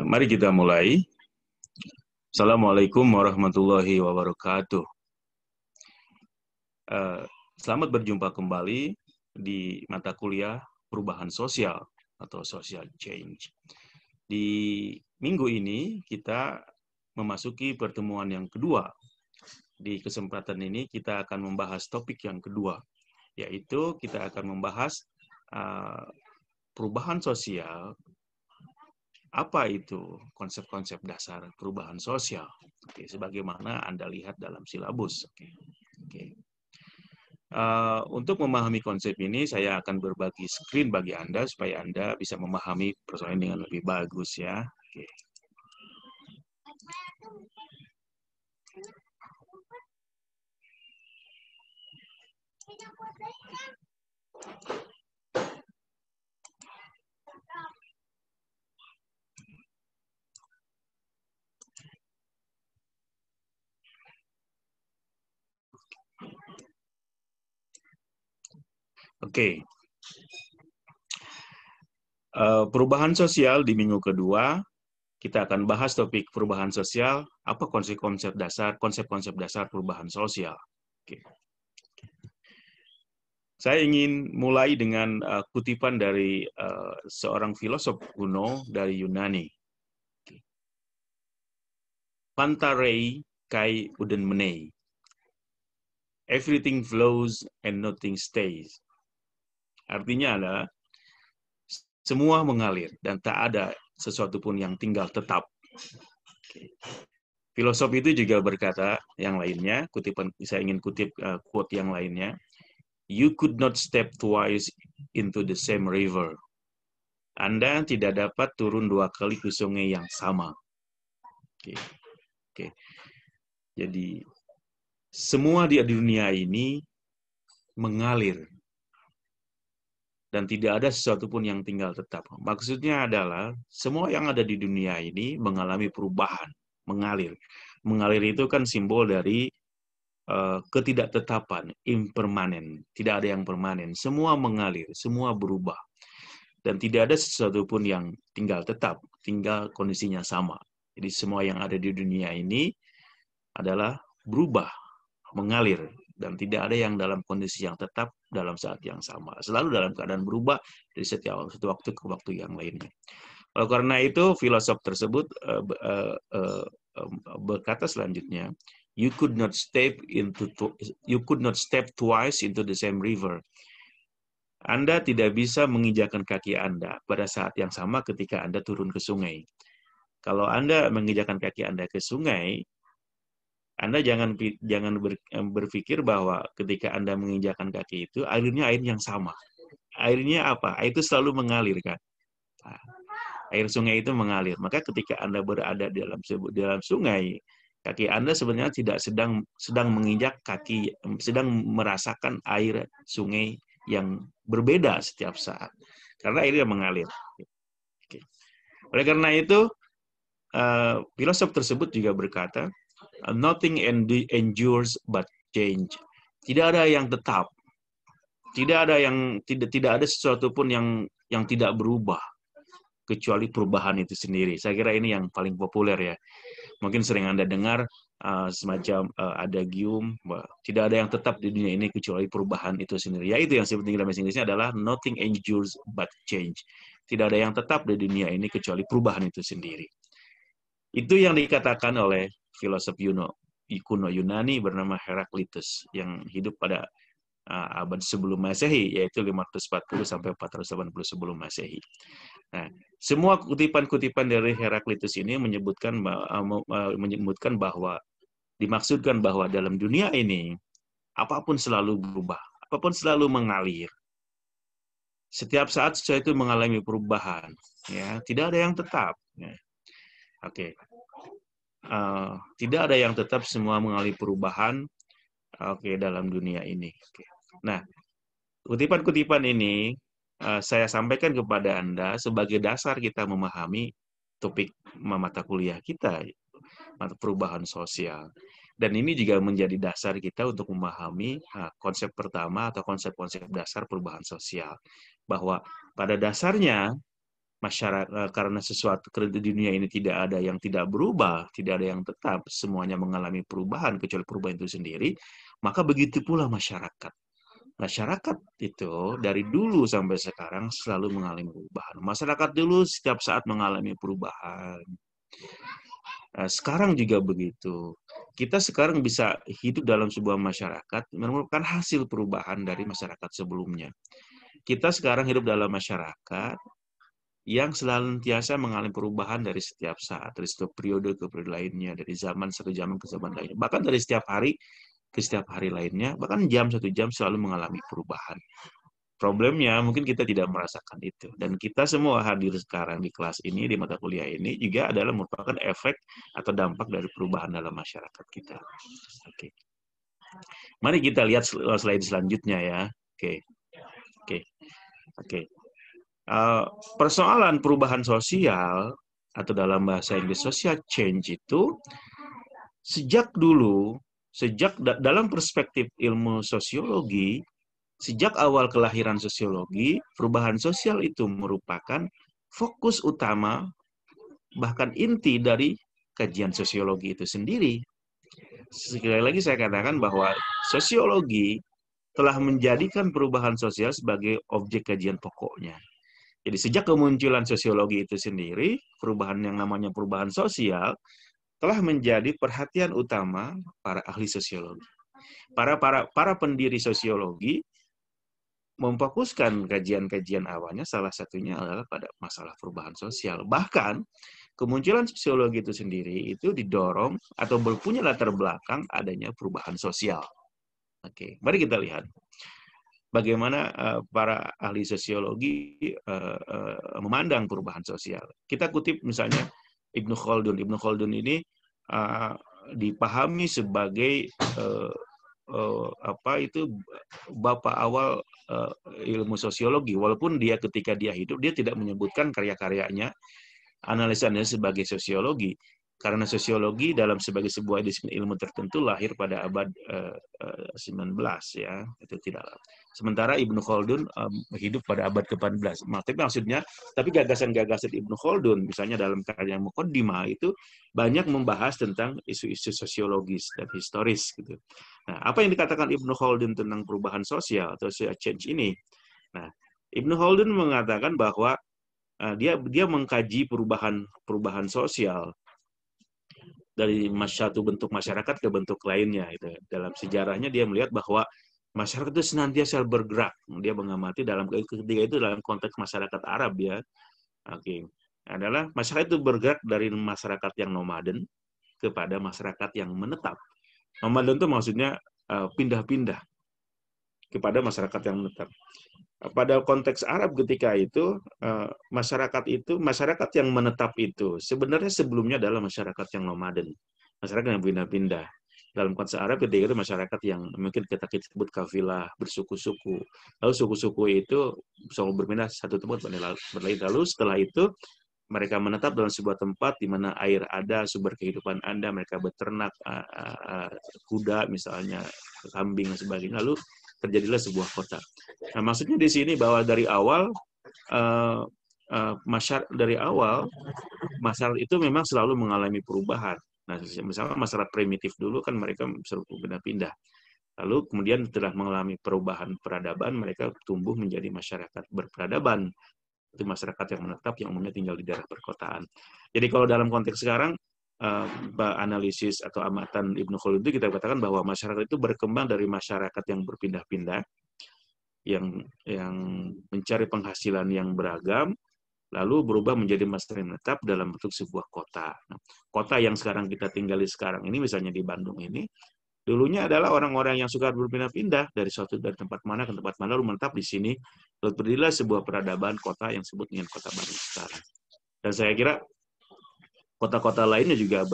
Mari kita mulai. Assalamualaikum warahmatullahi wabarakatuh. Selamat berjumpa kembali di mata kuliah perubahan sosial atau social change. Di minggu ini kita memasuki pertemuan yang kedua. Di kesempatan ini kita akan membahas topik yang kedua, yaitu kita akan membahas perubahan sosial. Apa itu konsep-konsep dasar perubahan sosial? Oke, sebagaimana Anda lihat dalam silabus. Oke. Untuk memahami konsep ini, saya akan berbagi screen bagi Anda supaya Anda bisa memahami persoalan dengan lebih bagus ya. Oke. Oke. Perubahan sosial di minggu kedua, kita akan bahas topik perubahan sosial, apa konsep-konsep dasar perubahan sosial. Oke. Saya ingin mulai dengan kutipan dari seorang filosof kuno dari Yunani. Pantarei kai uden menei. Everything flows and nothing stays. Artinya adalah semua mengalir dan tak ada sesuatu pun yang tinggal tetap. Filosof itu juga berkata yang lainnya, saya ingin kutip quote yang lainnya. You could not step twice into the same river. Anda tidak dapat turun 2 kali ke sungai yang sama. Oke. Jadi semua di dunia ini mengalir dan tidak ada sesuatu pun yang tinggal tetap. Maksudnya adalah semua yang ada di dunia ini mengalami perubahan, mengalir. Mengalir itu kan simbol dari ketidaktetapan, impermanen. Tidak ada yang permanen. Semua mengalir, semua berubah. Dan tidak ada sesuatu pun yang tinggal tetap, tinggal kondisinya sama. Jadi semua yang ada di dunia ini adalah berubah, mengalir, dan tidak ada yang dalam kondisi yang tetap dalam saat yang sama. Selalu dalam keadaan berubah dari setiap waktu ke waktu yang lainnya. Oleh karena itu, filosof tersebut berkata selanjutnya, you could not step twice into the same river. Anda tidak bisa menginjakkan kaki Anda pada saat yang sama ketika Anda turun ke sungai. Kalau Anda menginjakkan kaki Anda ke sungai, Anda jangan berpikir bahwa ketika Anda menginjakkan kaki itu, airnya air yang sama. Airnya apa? Air itu selalu mengalir, kan? Nah, air sungai itu mengalir. Maka ketika Anda berada di dalam sungai, kaki Anda sebenarnya tidak sedang menginjak kaki, sedang merasakan air sungai yang berbeda setiap saat. Karena airnya mengalir. Oke. Oleh karena itu, filosof tersebut juga berkata, nothing endures but change. Tidak ada yang tetap. Tidak ada sesuatu pun yang tidak berubah kecuali perubahan itu sendiri. Saya kira ini yang paling populer ya. Mungkin sering Anda dengar semacam adagium, tidak ada yang tetap di dunia ini kecuali perubahan itu sendiri. Yaitu yang sebetulnya dalam bahasa Inggrisnya adalah nothing endures but change. Tidak ada yang tetap di dunia ini kecuali perubahan itu sendiri. Itu yang dikatakan oleh filosof kuno Yunani bernama Heraklitus yang hidup pada abad sebelum Masehi, yaitu 540 sampai 480 sebelum Masehi. Nah, semua kutipan-kutipan dari Heraklitus ini menyebutkan bahwa dimaksudkan bahwa dalam dunia ini apapun selalu berubah, apapun selalu mengalir. Setiap saat sesuatu itu mengalami perubahan, ya, tidak ada yang tetap. Ya. Oke. Tidak ada yang tetap, semua mengalami perubahan. Oke, dalam dunia ini. Oke. Nah, kutipan-kutipan ini saya sampaikan kepada Anda sebagai dasar kita memahami topik mata kuliah kita, mata perubahan sosial. Dan ini juga menjadi dasar kita untuk memahami konsep pertama atau konsep-konsep dasar perubahan sosial. Bahwa pada dasarnya masyarakat karena sesuatu di dunia ini tidak ada yang tidak berubah, tidak ada yang tetap, semuanya mengalami perubahan kecuali perubahan itu sendiri, maka begitu pula masyarakat. Masyarakat itu dari dulu sampai sekarang selalu mengalami perubahan. Masyarakat dulu setiap saat mengalami perubahan. Sekarang juga begitu. Kita sekarang bisa hidup dalam sebuah masyarakat merupakan hasil perubahan dari masyarakat sebelumnya. Kita sekarang hidup dalam masyarakat yang senantiasa mengalami perubahan dari setiap saat, dari setiap periode ke periode lainnya, dari zaman satu zaman ke zaman lainnya, bahkan dari setiap hari ke setiap hari lainnya, bahkan jam satu jam selalu mengalami perubahan. Problemnya mungkin kita tidak merasakan itu. Dan kita semua hadir sekarang di kelas ini, di mata kuliah ini, juga adalah merupakan efek atau dampak dari perubahan dalam masyarakat kita. Oke. Mari kita lihat slide selanjutnya ya. Oke. Oke. Oke. Persoalan perubahan sosial atau dalam bahasa Inggris social change itu sejak dulu, dalam perspektif ilmu sosiologi, sejak awal kelahiran sosiologi, perubahan sosial itu merupakan fokus utama, bahkan inti dari kajian sosiologi itu sendiri. Sekali lagi saya katakan bahwa sosiologi telah menjadikan perubahan sosial sebagai objek kajian pokoknya. Jadi sejak kemunculan sosiologi itu sendiri, perubahan yang namanya perubahan sosial telah menjadi perhatian utama para ahli sosiologi. Para pendiri sosiologi memfokuskan kajian-kajian awalnya salah satunya adalah pada masalah perubahan sosial. Bahkan kemunculan sosiologi itu sendiri itu didorong atau berpunya latar belakang adanya perubahan sosial. Oke, mari kita lihat bagaimana para ahli sosiologi memandang perubahan sosial. Kita kutip misalnya Ibnu Khaldun. Ibnu Khaldun ini dipahami sebagai bapak awal ilmu sosiologi, walaupun dia ketika dia hidup dia tidak menyebutkan karya-karyanya, analisis sebagai sosiologi, karena sosiologi dalam sebagai sebuah disiplin ilmu tertentu lahir pada abad 19 ya, itu tidak. Sementara Ibnu Khaldun hidup pada abad ke-14. Tapi gagasan-gagasan Ibnu Khaldun misalnya dalam karya Muqaddimah itu banyak membahas tentang isu-isu sosiologis dan historis gitu. Nah, apa yang dikatakan Ibnu Khaldun tentang perubahan sosial atau social change ini? Nah, Ibnu Khaldun mengatakan bahwa dia mengkaji perubahan sosial dari satu bentuk masyarakat ke bentuk lainnya. Itu dalam sejarahnya dia melihat bahwa masyarakat itu senantiasa bergerak. Dia mengamati ketika itu dalam konteks masyarakat Arab ya. Oke. Adalah masyarakat itu bergerak dari masyarakat yang nomaden kepada masyarakat yang menetap. Nomaden itu maksudnya pindah-pindah kepada masyarakat yang menetap. Pada konteks Arab ketika itu, masyarakat yang menetap itu sebenarnya sebelumnya adalah masyarakat yang nomaden, masyarakat yang pindah-pindah. Dalam konteks Arab ketika itu masyarakat yang mungkin kita sebut kafilah, bersuku-suku. Lalu suku-suku itu selalu berpindah satu tempat berlain. Lalu setelah itu mereka menetap dalam sebuah tempat di mana air ada, sumber kehidupan Anda, mereka beternak kuda misalnya, kambing dan sebagainya. Lalu terjadilah sebuah kota. Nah, maksudnya di sini bahwa dari awal masyarakat itu memang selalu mengalami perubahan. Nah, misalnya masyarakat primitif dulu kan mereka selalu pindah-pindah. Lalu kemudian setelah mengalami perubahan peradaban, mereka tumbuh menjadi masyarakat berperadaban. Itu masyarakat yang menetap yang umumnya tinggal di daerah perkotaan. Jadi kalau dalam konteks sekarang, analisis atau amatan Ibnu Khaldun itu kita katakan bahwa masyarakat itu berkembang dari masyarakat yang berpindah-pindah, yang mencari penghasilan yang beragam, lalu berubah menjadi masyarakat yang menetap dalam bentuk sebuah kota. Nah, kota yang sekarang kita tinggali sekarang ini, misalnya di Bandung ini, dulunya adalah orang-orang yang suka berpindah-pindah dari tempat mana ke tempat mana, lalu menetap di sini, lalu berdirilah sebuah peradaban kota yang disebut dengan kota Bandung sekarang. Dan saya kira kota-kota lainnya juga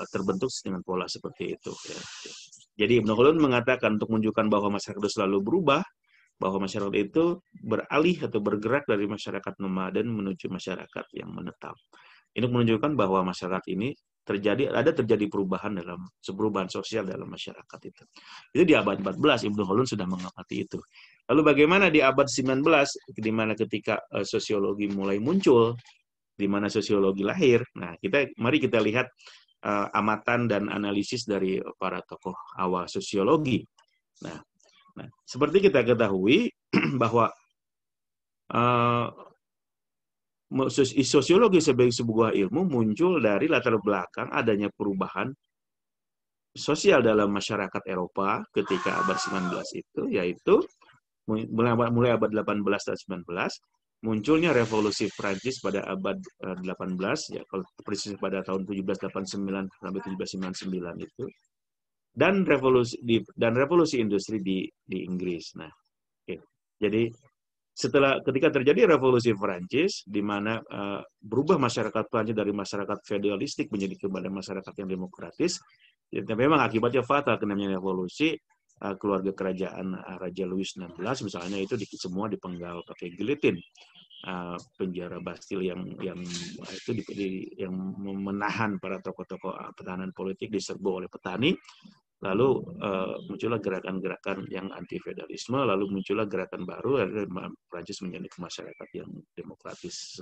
terbentuk dengan pola seperti itu. Ya. Jadi Ibnu Khaldun mengatakan untuk menunjukkan bahwa masyarakat itu selalu berubah, bahwa masyarakat itu beralih atau bergerak dari masyarakat nomaden menuju masyarakat yang menetap. Ini menunjukkan bahwa masyarakat ini terjadi perubahan sosial dalam masyarakat itu. Itu di abad 14 Ibnu Khaldun sudah mengamati itu. Lalu bagaimana di abad 19 di mana ketika sosiologi mulai muncul, di mana sosiologi lahir. Nah, mari kita lihat amatan dan analisis dari para tokoh awal sosiologi. Nah, seperti kita ketahui bahwa sosiologi sebagai sebuah ilmu muncul dari latar belakang adanya perubahan sosial dalam masyarakat Eropa ketika abad 19 itu, yaitu mulai abad 18 dan 19, munculnya revolusi Prancis pada abad 18, ya kalau persis pada tahun 1789 sampai 1799 itu, dan revolusi industri di Inggris. Nah, oke. Jadi ketika terjadi revolusi Prancis, di mana berubah masyarakat Prancis dari masyarakat feodalistik menjadi kepada masyarakat yang demokratis, ya, memang akibatnya fatal namanya revolusi. Keluarga kerajaan Raja Louis XVI misalnya itu semua dipenggal pakai giletin. Penjara Bastille yang menahan para tokoh-tokoh pertahanan politik diserbu oleh petani. Lalu muncullah gerakan-gerakan yang anti feodalisme, lalu muncullah gerakan baru, Prancis menjadi masyarakat yang demokratis.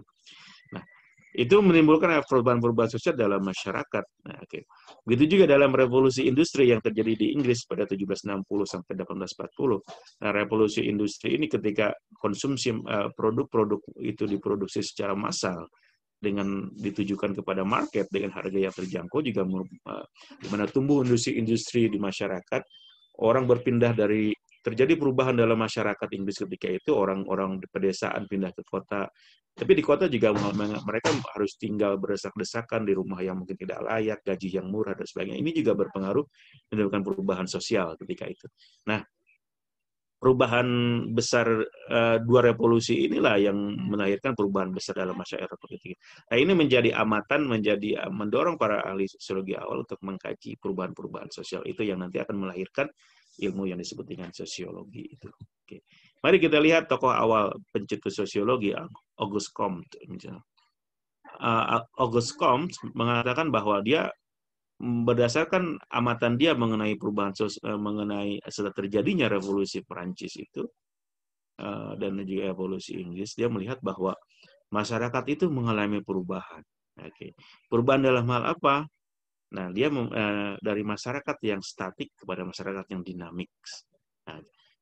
Nah, itu menimbulkan perubahan-perubahan sosial dalam masyarakat. Nah, okay. Begitu juga dalam revolusi industri yang terjadi di Inggris pada 1760 sampai 1840. Nah, revolusi industri ini ketika konsumsi produk-produk itu diproduksi secara massal dengan ditujukan kepada market dengan harga yang terjangkau, juga di mana tumbuh industri di masyarakat, orang berpindah terjadi perubahan dalam masyarakat Inggris ketika itu, orang-orang di pedesaan pindah ke kota. Tapi di kota juga mereka harus tinggal berdesak-desakan di rumah yang mungkin tidak layak, gaji yang murah, dan sebagainya. Ini juga berpengaruh menimbulkan perubahan sosial ketika itu. Nah, perubahan besar dua revolusi inilah yang melahirkan perubahan besar dalam masyarakat politik. Nah, ini menjadi amatan, mendorong para ahli sosiologi awal untuk mengkaji perubahan-perubahan sosial itu yang nanti akan melahirkan ilmu yang disebut dengan sosiologi itu. Oke. Mari kita lihat tokoh awal pencetus sosiologi, Auguste Comte. Auguste Comte mengatakan bahwa dia berdasarkan amatan dia mengenai setelah terjadinya revolusi Perancis itu dan juga revolusi Inggris, dia melihat bahwa masyarakat itu mengalami perubahan. Oke. Perubahan dalam hal apa? Nah, dia dari masyarakat yang statik kepada masyarakat yang dinamik. Nah,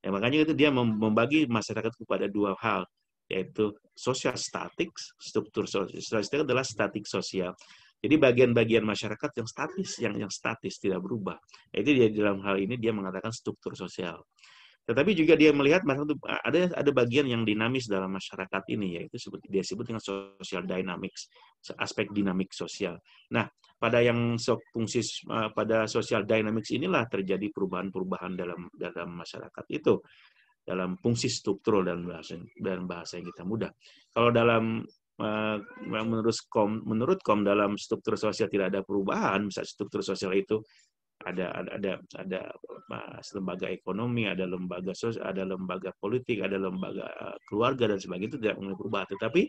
makanya itu dia membagi masyarakat kepada dua hal, yaitu social statics, struktur sosial itu adalah statik sosial. Jadi bagian-bagian masyarakat yang statis tidak berubah. Itu dia dalam hal ini dia mengatakan struktur sosial. Tetapi juga dia melihat ada bagian yang dinamis dalam masyarakat ini, yaitu dia sebut dengan social dynamics, aspek dinamik sosial. Nah, pada social dynamics inilah terjadi perubahan-perubahan dalam masyarakat itu, dalam fungsi struktural dan bahasa yang kita mudah. Kalau menurut Kom dalam struktur sosial tidak ada perubahan, misalnya struktur sosial itu ada lembaga ekonomi, ada lembaga sosial, ada lembaga politik, ada lembaga keluarga dan sebagainya, itu tidak mengalami perubahan. Tetapi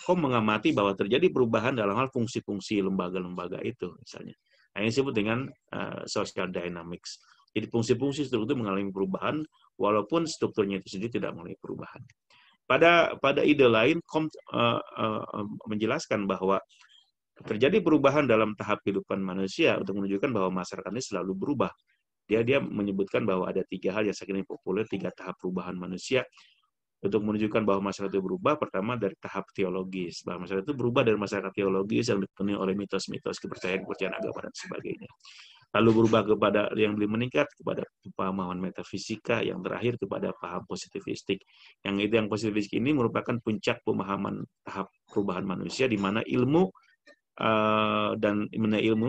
Kom mengamati bahwa terjadi perubahan dalam hal fungsi-fungsi lembaga-lembaga itu, misalnya. Nah, ini disebut dengan social dynamics. Jadi fungsi-fungsi struktur itu mengalami perubahan, walaupun strukturnya itu sendiri tidak mengalami perubahan. Pada ide lain, Kom menjelaskan bahwa terjadi perubahan dalam tahap kehidupan manusia untuk menunjukkan bahwa masyarakat ini selalu berubah. Dia menyebutkan bahwa ada 3 hal yang saking populer, 3 tahap perubahan manusia untuk menunjukkan bahwa masyarakat itu berubah. Pertama, dari tahap teologis, bahwa masyarakat itu berubah dari masyarakat teologis yang dipenuhi oleh mitos-mitos, kepercayaan agama dan sebagainya. Lalu berubah kepada yang lebih meningkat kepada pemahaman metafisika, yang terakhir kepada paham positivistik. Yang positivistik ini merupakan puncak pemahaman tahap perubahan manusia, di mana ilmu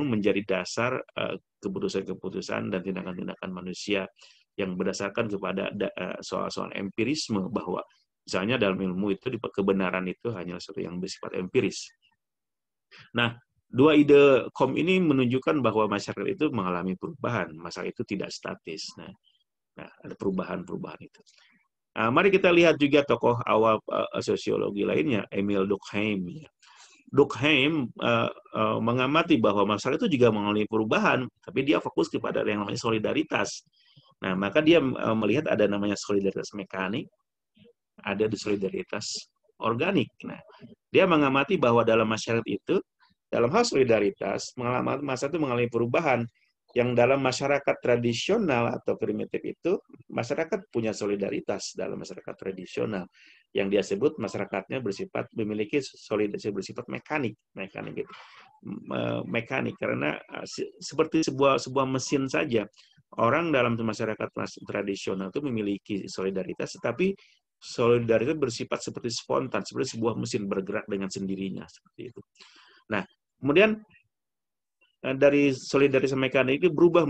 menjadi dasar keputusan-keputusan dan tindakan-tindakan manusia yang berdasarkan kepada soal-soal empirisme, bahwa misalnya dalam ilmu itu kebenaran itu hanya sesuatu yang bersifat empiris. Nah, 2 ide Kom ini menunjukkan bahwa masyarakat itu mengalami perubahan, masyarakat itu tidak statis. Nah, ada perubahan-perubahan itu. Mari kita lihat juga tokoh awal sosiologi lainnya, Emile Durkheim. Durkheim mengamati bahwa masyarakat itu juga mengalami perubahan, tapi dia fokus kepada yang namanya solidaritas. Nah, maka dia melihat ada namanya solidaritas mekanik, ada di solidaritas organik. Nah, dia mengamati bahwa dalam masyarakat itu, dalam hal solidaritas, masyarakat itu mengalami perubahan. Yang dalam masyarakat tradisional atau primitif itu, masyarakat punya solidaritas dalam masyarakat tradisional. Yang dia sebut masyarakatnya memiliki solidaritas bersifat mekanik gitu. Mekanik karena seperti sebuah mesin saja. Orang dalam masyarakat tradisional itu memiliki solidaritas, tetapi solidaritas bersifat seperti spontan, seperti sebuah mesin bergerak dengan sendirinya seperti itu. Nah, kemudian dari solidaritas mekanik itu berubah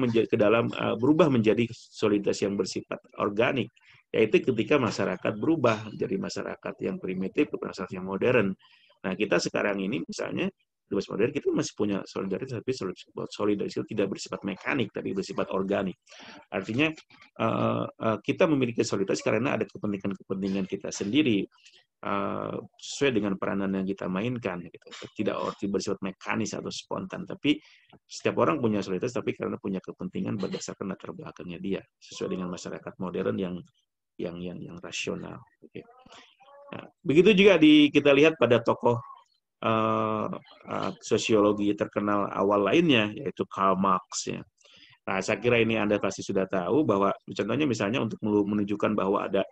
menjadi solidaritas yang bersifat organik, yaitu ketika masyarakat berubah menjadi masyarakat yang primitif ke masyarakat yang modern. Nah, kita sekarang ini misalnya di masa modern kita masih punya solidaritas, tapi solidaritas itu tidak bersifat mekanik, tapi bersifat organik. Artinya kita memiliki solidaritas karena ada kepentingan kita sendiri, sesuai dengan peranan yang kita mainkan, gitu. Tidak bersifat mekanis atau spontan, tapi setiap orang punya solidaritas, tapi karena punya kepentingan berdasarkan latar belakangnya dia, sesuai dengan masyarakat modern yang rasional. Okay. Nah, begitu juga kita lihat pada tokoh sosiologi terkenal awal lainnya, yaitu Karl Marx. Ya. Nah, saya kira ini Anda pasti sudah tahu bahwa contohnya misalnya untuk menunjukkan bahwa ada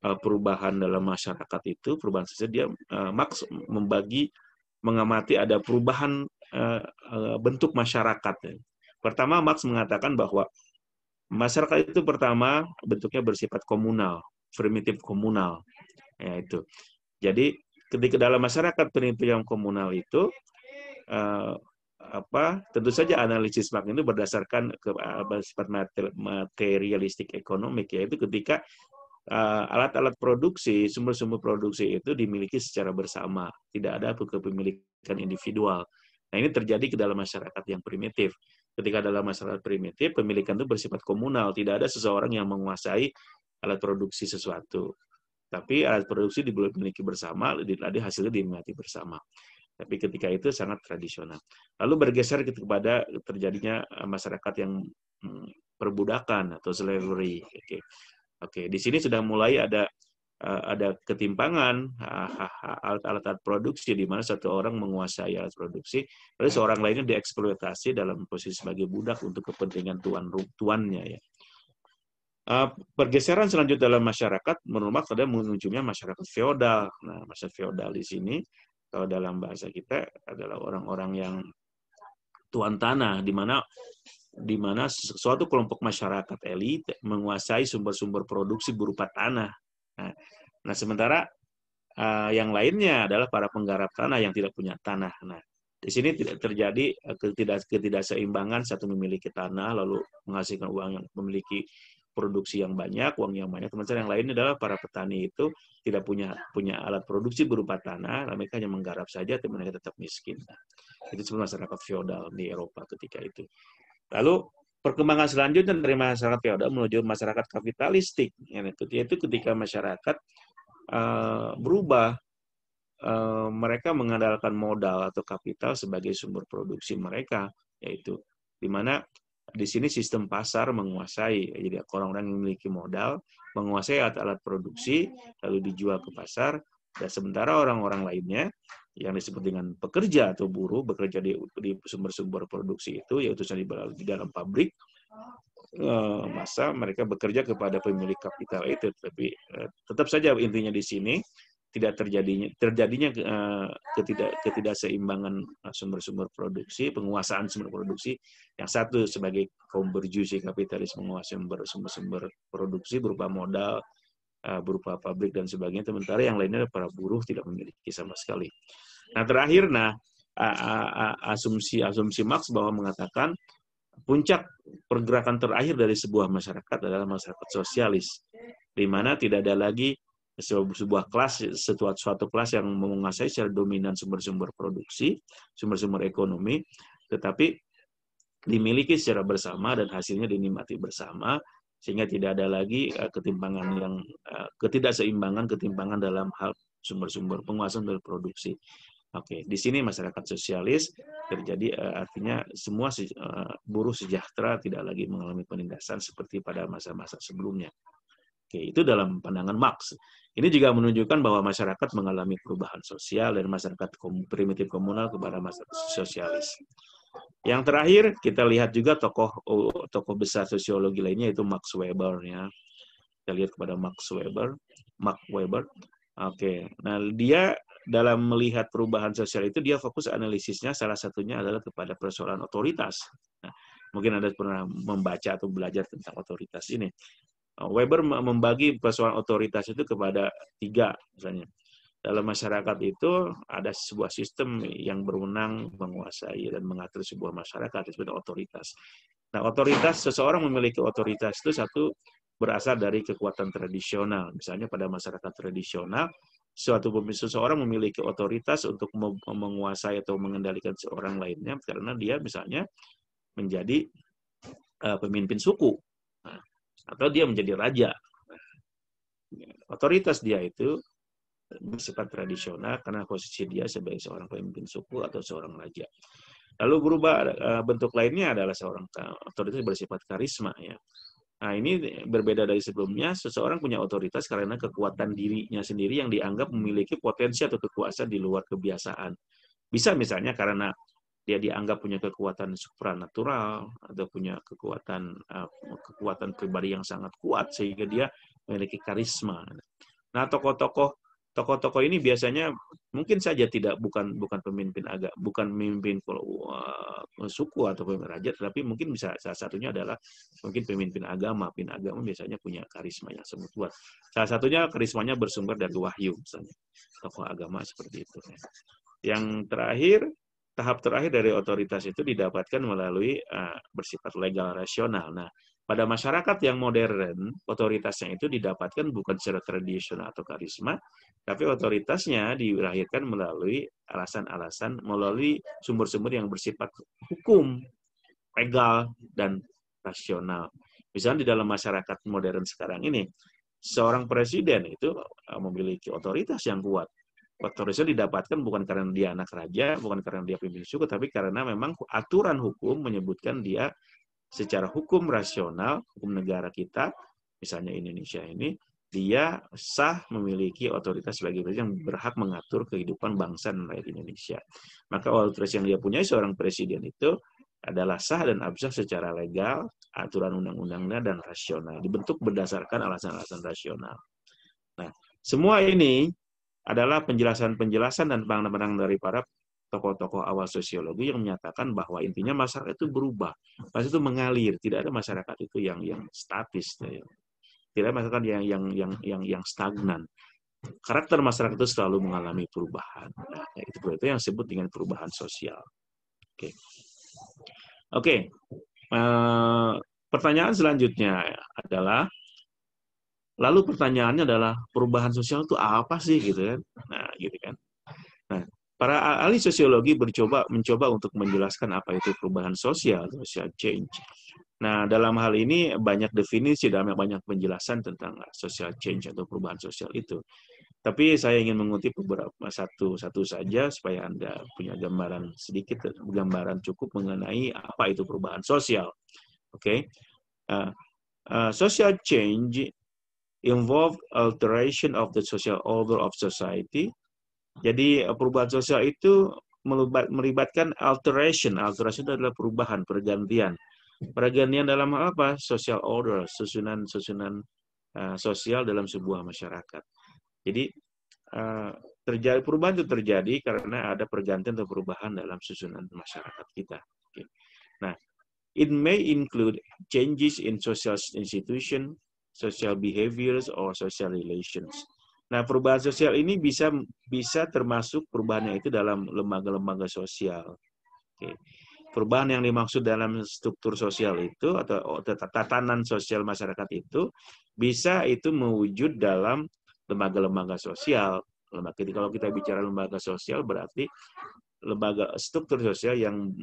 perubahan dalam masyarakat itu, perubahan sosial, dia Marx mengamati ada perubahan bentuk masyarakat. Pertama, Marx mengatakan bahwa masyarakat itu pertama bentuknya bersifat komunal, primitif komunal, yaitu. Jadi ketika dalam masyarakat primitif yang komunal itu tentu saja analisis Marx itu berdasarkan bersifat materialistik ekonomik, yaitu ketika alat-alat produksi, sumber-sumber produksi itu dimiliki secara bersama, tidak ada kepemilikan individual. Nah, ini terjadi ke dalam masyarakat yang primitif. Ketika dalam masyarakat primitif, pemilikan itu bersifat komunal, tidak ada seseorang yang menguasai alat produksi sesuatu. Tapi alat produksi dimiliki bersama, hasilnya dinikmati bersama. Tapi ketika itu sangat tradisional. Lalu bergeser kepada terjadinya masyarakat yang perbudakan atau slavery. Oke, di sini sudah mulai ada ketimpangan alat-alat produksi di mana satu orang menguasai alat produksi, lalu seorang lainnya dieksploitasi dalam posisi sebagai budak untuk kepentingan tuannya. Ya. Pergeseran selanjutnya dalam masyarakat menurut Marx ada munculnya masyarakat feodal. Nah, masyarakat feodal di sini kalau dalam bahasa kita adalah orang-orang yang tuan tanah, di mana suatu kelompok masyarakat elit menguasai sumber-sumber produksi berupa tanah. Nah, sementara yang lainnya adalah para penggarap tanah yang tidak punya tanah. Nah, di sini tidak terjadi ketidakseimbangan, satu memiliki tanah lalu menghasilkan uang yang memiliki produksi yang banyak, uang yang banyak. Sementara yang lainnya adalah para petani itu tidak punya alat produksi berupa tanah, mereka hanya menggarap saja, tapi mereka tetap miskin. Nah, itu sebenarnya masyarakat feodal di Eropa ketika itu. Lalu perkembangan selanjutnya dari masyarakat feodal menuju masyarakat kapitalistik, yaitu ketika masyarakat berubah, mereka mengandalkan modal atau kapital sebagai sumber produksi mereka, yaitu di mana di sini sistem pasar menguasai, jadi orang-orang yang memiliki modal menguasai alat-alat produksi lalu dijual ke pasar, dan sementara orang-orang lainnya yang disebut dengan pekerja atau buruh bekerja di sumber-sumber produksi itu, yaitu di dalam pabrik, masa mereka bekerja kepada pemilik kapital itu. Tapi tetap saja intinya di sini tidak terjadinya ketidakseimbangan sumber-sumber produksi, penguasaan sumber produksi. Yang satu sebagai kaum berjusi kapitalis menguasai sumber-sumber produksi berupa modal, berupa pabrik dan sebagainya, sementara yang lainnya para buruh tidak memiliki sama sekali. Nah, terakhir, asumsi Marx bahwa mengatakan puncak pergerakan terakhir dari sebuah masyarakat adalah masyarakat sosialis, di mana tidak ada lagi sebuah kelas, suatu kelas yang menguasai secara dominan sumber-sumber produksi, sumber-sumber ekonomi, tetapi dimiliki secara bersama dan hasilnya dinikmati bersama, sehingga tidak ada lagi ketidakseimbangan dalam hal sumber-sumber penguasaan dari produksi. Oke, di sini masyarakat sosialis terjadi artinya semua buruh sejahtera, tidak lagi mengalami penindasan seperti pada masa-masa sebelumnya. Oke, itu dalam pandangan Marx. Ini juga menunjukkan bahwa masyarakat mengalami perubahan sosial dan masyarakat primitif komunal kepada masyarakat sosialis. Yang terakhir kita lihat juga tokoh besar sosiologi lainnya, itu Max Weber ya. Kita lihat kepada Max Weber. Oke, nah dia dalam melihat perubahan sosial itu dia fokus analisisnya salah satunya adalah kepada persoalan otoritas. Nah, mungkin Anda pernah membaca atau belajar tentang otoritas ini. Weber membagi persoalan otoritas itu kepada 3 misalnya. Dalam masyarakat itu ada sebuah sistem yang berwenang menguasai dan mengatur sebuah masyarakat, disebut otoritas. Nah, seseorang memiliki otoritas itu satu berasal dari kekuatan tradisional. Misalnya pada masyarakat tradisional, seseorang memiliki otoritas untuk menguasai atau mengendalikan seorang lainnya karena dia misalnya menjadi pemimpin suku, atau dia menjadi raja. Otoritas dia itu bersifat tradisional karena posisi dia sebagai seorang pemimpin suku atau seorang raja. Lalu berubah bentuk lainnya adalah seorang otoritas bersifat karisma ya. Nah, ini berbeda dari sebelumnya, seseorang punya otoritas karena kekuatan dirinya sendiri yang dianggap memiliki potensi atau kekuasaan di luar kebiasaan. Bisa misalnya karena dia dianggap punya kekuatan supranatural atau punya kekuatan pribadi yang sangat kuat sehingga dia memiliki karisma. Nah, tokoh-tokoh ini biasanya mungkin saja bukan pemimpin bukan pemimpin suku atau pemimpin raja, tapi mungkin bisa salah satunya adalah mungkin pemimpin agama. Pemimpin agama biasanya punya karisma yang sangat kuat. Salah satunya karismanya bersumber dari wahyu, misalnya tokoh agama seperti itu. Yang terakhir, tahap terakhir dari otoritas itu didapatkan melalui bersifat legal rasional. Nah, pada masyarakat yang modern, otoritasnya itu didapatkan bukan secara tradisional atau karisma, tapi otoritasnya dilahirkan melalui alasan-alasan, melalui sumber-sumber yang bersifat hukum, legal, dan rasional. Misalnya di dalam masyarakat modern sekarang ini, seorang presiden itu memiliki otoritas yang kuat. Otoritasnya didapatkan bukan karena dia anak raja, bukan karena dia pemimpin suku, tapi karena memang aturan hukum menyebutkan dia secara hukum rasional, hukum negara kita, misalnya Indonesia ini, dia sah memiliki otoritas sebagai presiden yang berhak mengatur kehidupan bangsa dan rakyat Indonesia. Maka otoritas yang dia punya seorang presiden itu adalah sah dan absah secara legal, aturan undang-undangnya dan rasional, dibentuk berdasarkan alasan-alasan rasional. Nah, semua ini adalah penjelasan-penjelasan dan pandangan dari para tokoh-tokoh awal sosiologi yang menyatakan bahwa intinya masyarakat itu berubah, masyarakat itu mengalir, tidak ada masyarakat itu yang statis, tidak ada masyarakat yang stagnan. Karakter masyarakat itu selalu mengalami perubahan. Nah, itu yang disebut dengan perubahan sosial. Oke. Pertanyaan selanjutnya adalah, lalu pertanyaannya adalah perubahan sosial itu apa sih gitu kan? Nah, gitu kan. Nah, para ahli sosiologi mencoba untuk menjelaskan apa itu perubahan sosial, social change. Nah, dalam hal ini banyak definisi dan banyak penjelasan tentang social change atau perubahan sosial itu. Tapi saya ingin mengutip beberapa satu saja supaya Anda punya gambaran cukup mengenai apa itu perubahan sosial. Oke. Social change involve alteration of the social order of society. Jadi perubahan sosial itu melibatkan alteration. Alteration itu adalah perubahan, pergantian. Pergantian dalam hal apa? Social order, susunan sosial dalam sebuah masyarakat. Jadi perubahan itu terjadi karena ada pergantian atau perubahan dalam susunan masyarakat kita. Nah, it may include changes in social institution, social behaviors, or social relations. Nah, perubahan sosial ini bisa termasuk perubahannya itu dalam lembaga-lembaga sosial. Perubahan yang dimaksud dalam struktur sosial itu atau tatanan sosial masyarakat itu bisa itu mewujud dalam lembaga-lembaga sosial. Jadi kalau kita bicara lembaga sosial berarti lembaga struktur sosial yang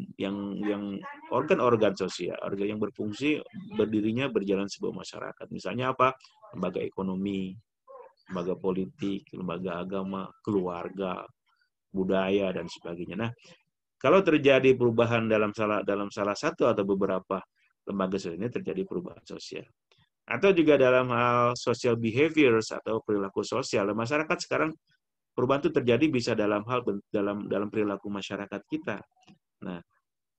organ-organ sosial, organ yang berfungsi berdirinya berjalan sebuah masyarakat. Misalnya apa? Lembaga ekonomi, lembaga politik, lembaga agama, keluarga, budaya, dan sebagainya. Nah, kalau terjadi perubahan dalam salah satu atau beberapa lembaga sosial ini, terjadi perubahan sosial. Atau juga dalam hal social behaviors atau perilaku sosial. Masyarakat sekarang perubahan itu terjadi bisa dalam hal dalam perilaku masyarakat kita. Nah,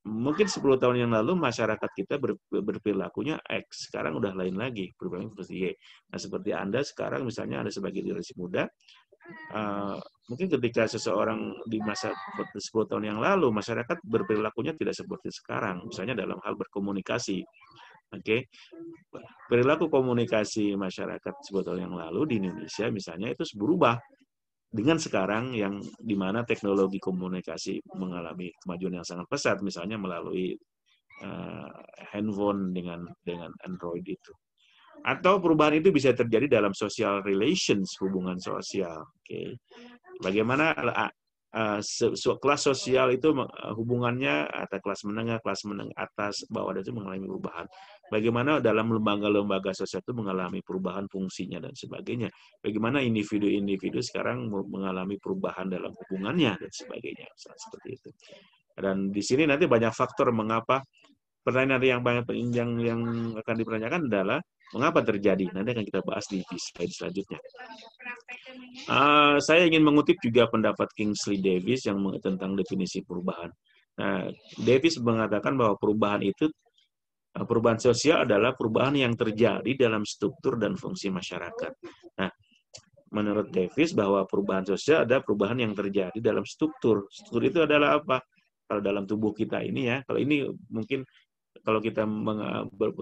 mungkin 10 tahun yang lalu masyarakat kita berperilakunya X, sekarang udah lain lagi, perilakunya seperti Y. Nah, seperti Anda sekarang misalnya Anda sebagai generasi muda, mungkin ketika seseorang di masa 10 tahun yang lalu, masyarakat berperilakunya tidak seperti sekarang, misalnya dalam hal berkomunikasi. Oke, perilaku komunikasi masyarakat 10 tahun yang lalu di Indonesia misalnya itu berubah dengan sekarang yang dimana teknologi komunikasi mengalami kemajuan yang sangat pesat, misalnya melalui handphone dengan Android itu. Atau perubahan itu bisa terjadi dalam social relations, hubungan sosial. Oke. Bagaimana kelas sosial itu hubungannya atau kelas menengah atas, bawah, dan itu mengalami perubahan. Bagaimana dalam lembaga-lembaga sosial itu mengalami perubahan fungsinya dan sebagainya. Bagaimana individu-individu sekarang mengalami perubahan dalam hubungannya dan sebagainya. Seperti itu. Dan di sini nanti banyak faktor mengapa. Pertanyaan yang akan dipertanyakan adalah mengapa terjadi. Nanti akan kita bahas di slide selanjutnya. Saya ingin mengutip juga pendapat Kingsley Davis yang tentang definisi perubahan. Nah, Davis mengatakan bahwa perubahan sosial adalah perubahan yang terjadi dalam struktur dan fungsi masyarakat. Nah, menurut Davis bahwa perubahan sosial adalah perubahan yang terjadi dalam struktur. Struktur itu adalah apa? Kalau dalam tubuh kita ini ya, kalau ini mungkin kalau kita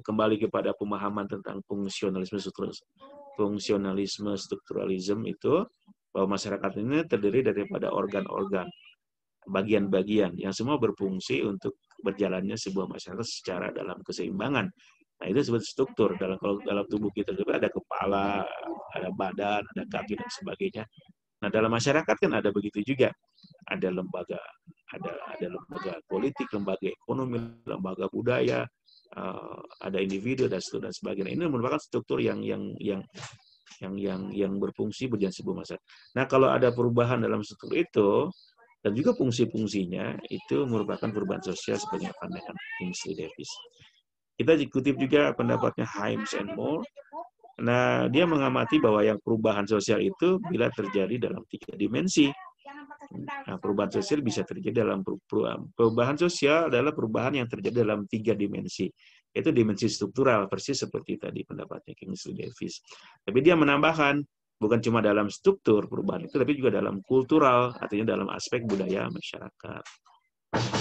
kembali kepada pemahaman tentang fungsionalisme strukturalisme itu, bahwa masyarakat ini terdiri daripada organ-organ, bagian-bagian yang semua berfungsi untuk berjalannya sebuah masyarakat secara dalam keseimbangan. Nah, itu disebut struktur. Kalau dalam tubuh kita juga ada kepala, ada badan, ada kaki, dan sebagainya. Nah, dalam masyarakat kan ada begitu juga. Ada lembaga politik, lembaga ekonomi, lembaga budaya, ada individu dan sebagainya. Ini merupakan struktur yang berfungsi berjalan sebuah masyarakat. Nah, kalau ada perubahan dalam struktur itu dan juga fungsi-fungsinya, itu merupakan perubahan sosial seperti yang dipandangan Kingsley Davis. Kita kutip juga pendapatnya Himes and Moore. Nah, dia mengamati bahwa yang perubahan sosial itu bila terjadi dalam 3 dimensi. Nah, perubahan sosial bisa terjadi dalam perubahan sosial adalah perubahan yang terjadi dalam 3 dimensi, yaitu dimensi struktural, persis seperti tadi pendapatnya Kingsley Davis. Tapi dia menambahkan bukan cuma dalam struktur perubahan itu, tapi juga dalam kultural, artinya dalam aspek budaya masyarakat.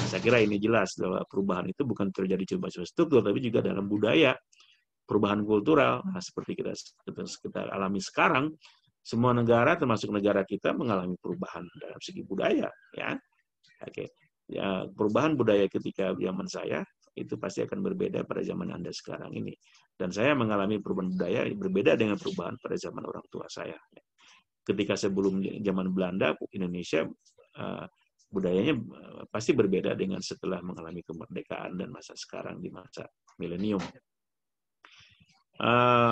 Saya kira ini jelas bahwa perubahan itu bukan terjadi cuma struktur, tapi juga dalam budaya, perubahan kultural. Nah, seperti kita alami sekarang, semua negara termasuk negara kita mengalami perubahan dalam segi budaya, ya. Oke. Ya, perubahan budaya ketika zaman saya itu pasti akan berbeda pada zaman Anda sekarang ini. Dan saya mengalami perubahan budaya berbeda dengan perubahan pada zaman orang tua saya. Ketika sebelum zaman Belanda, Indonesia budayanya pasti berbeda dengan setelah mengalami kemerdekaan dan masa sekarang di masa milenium.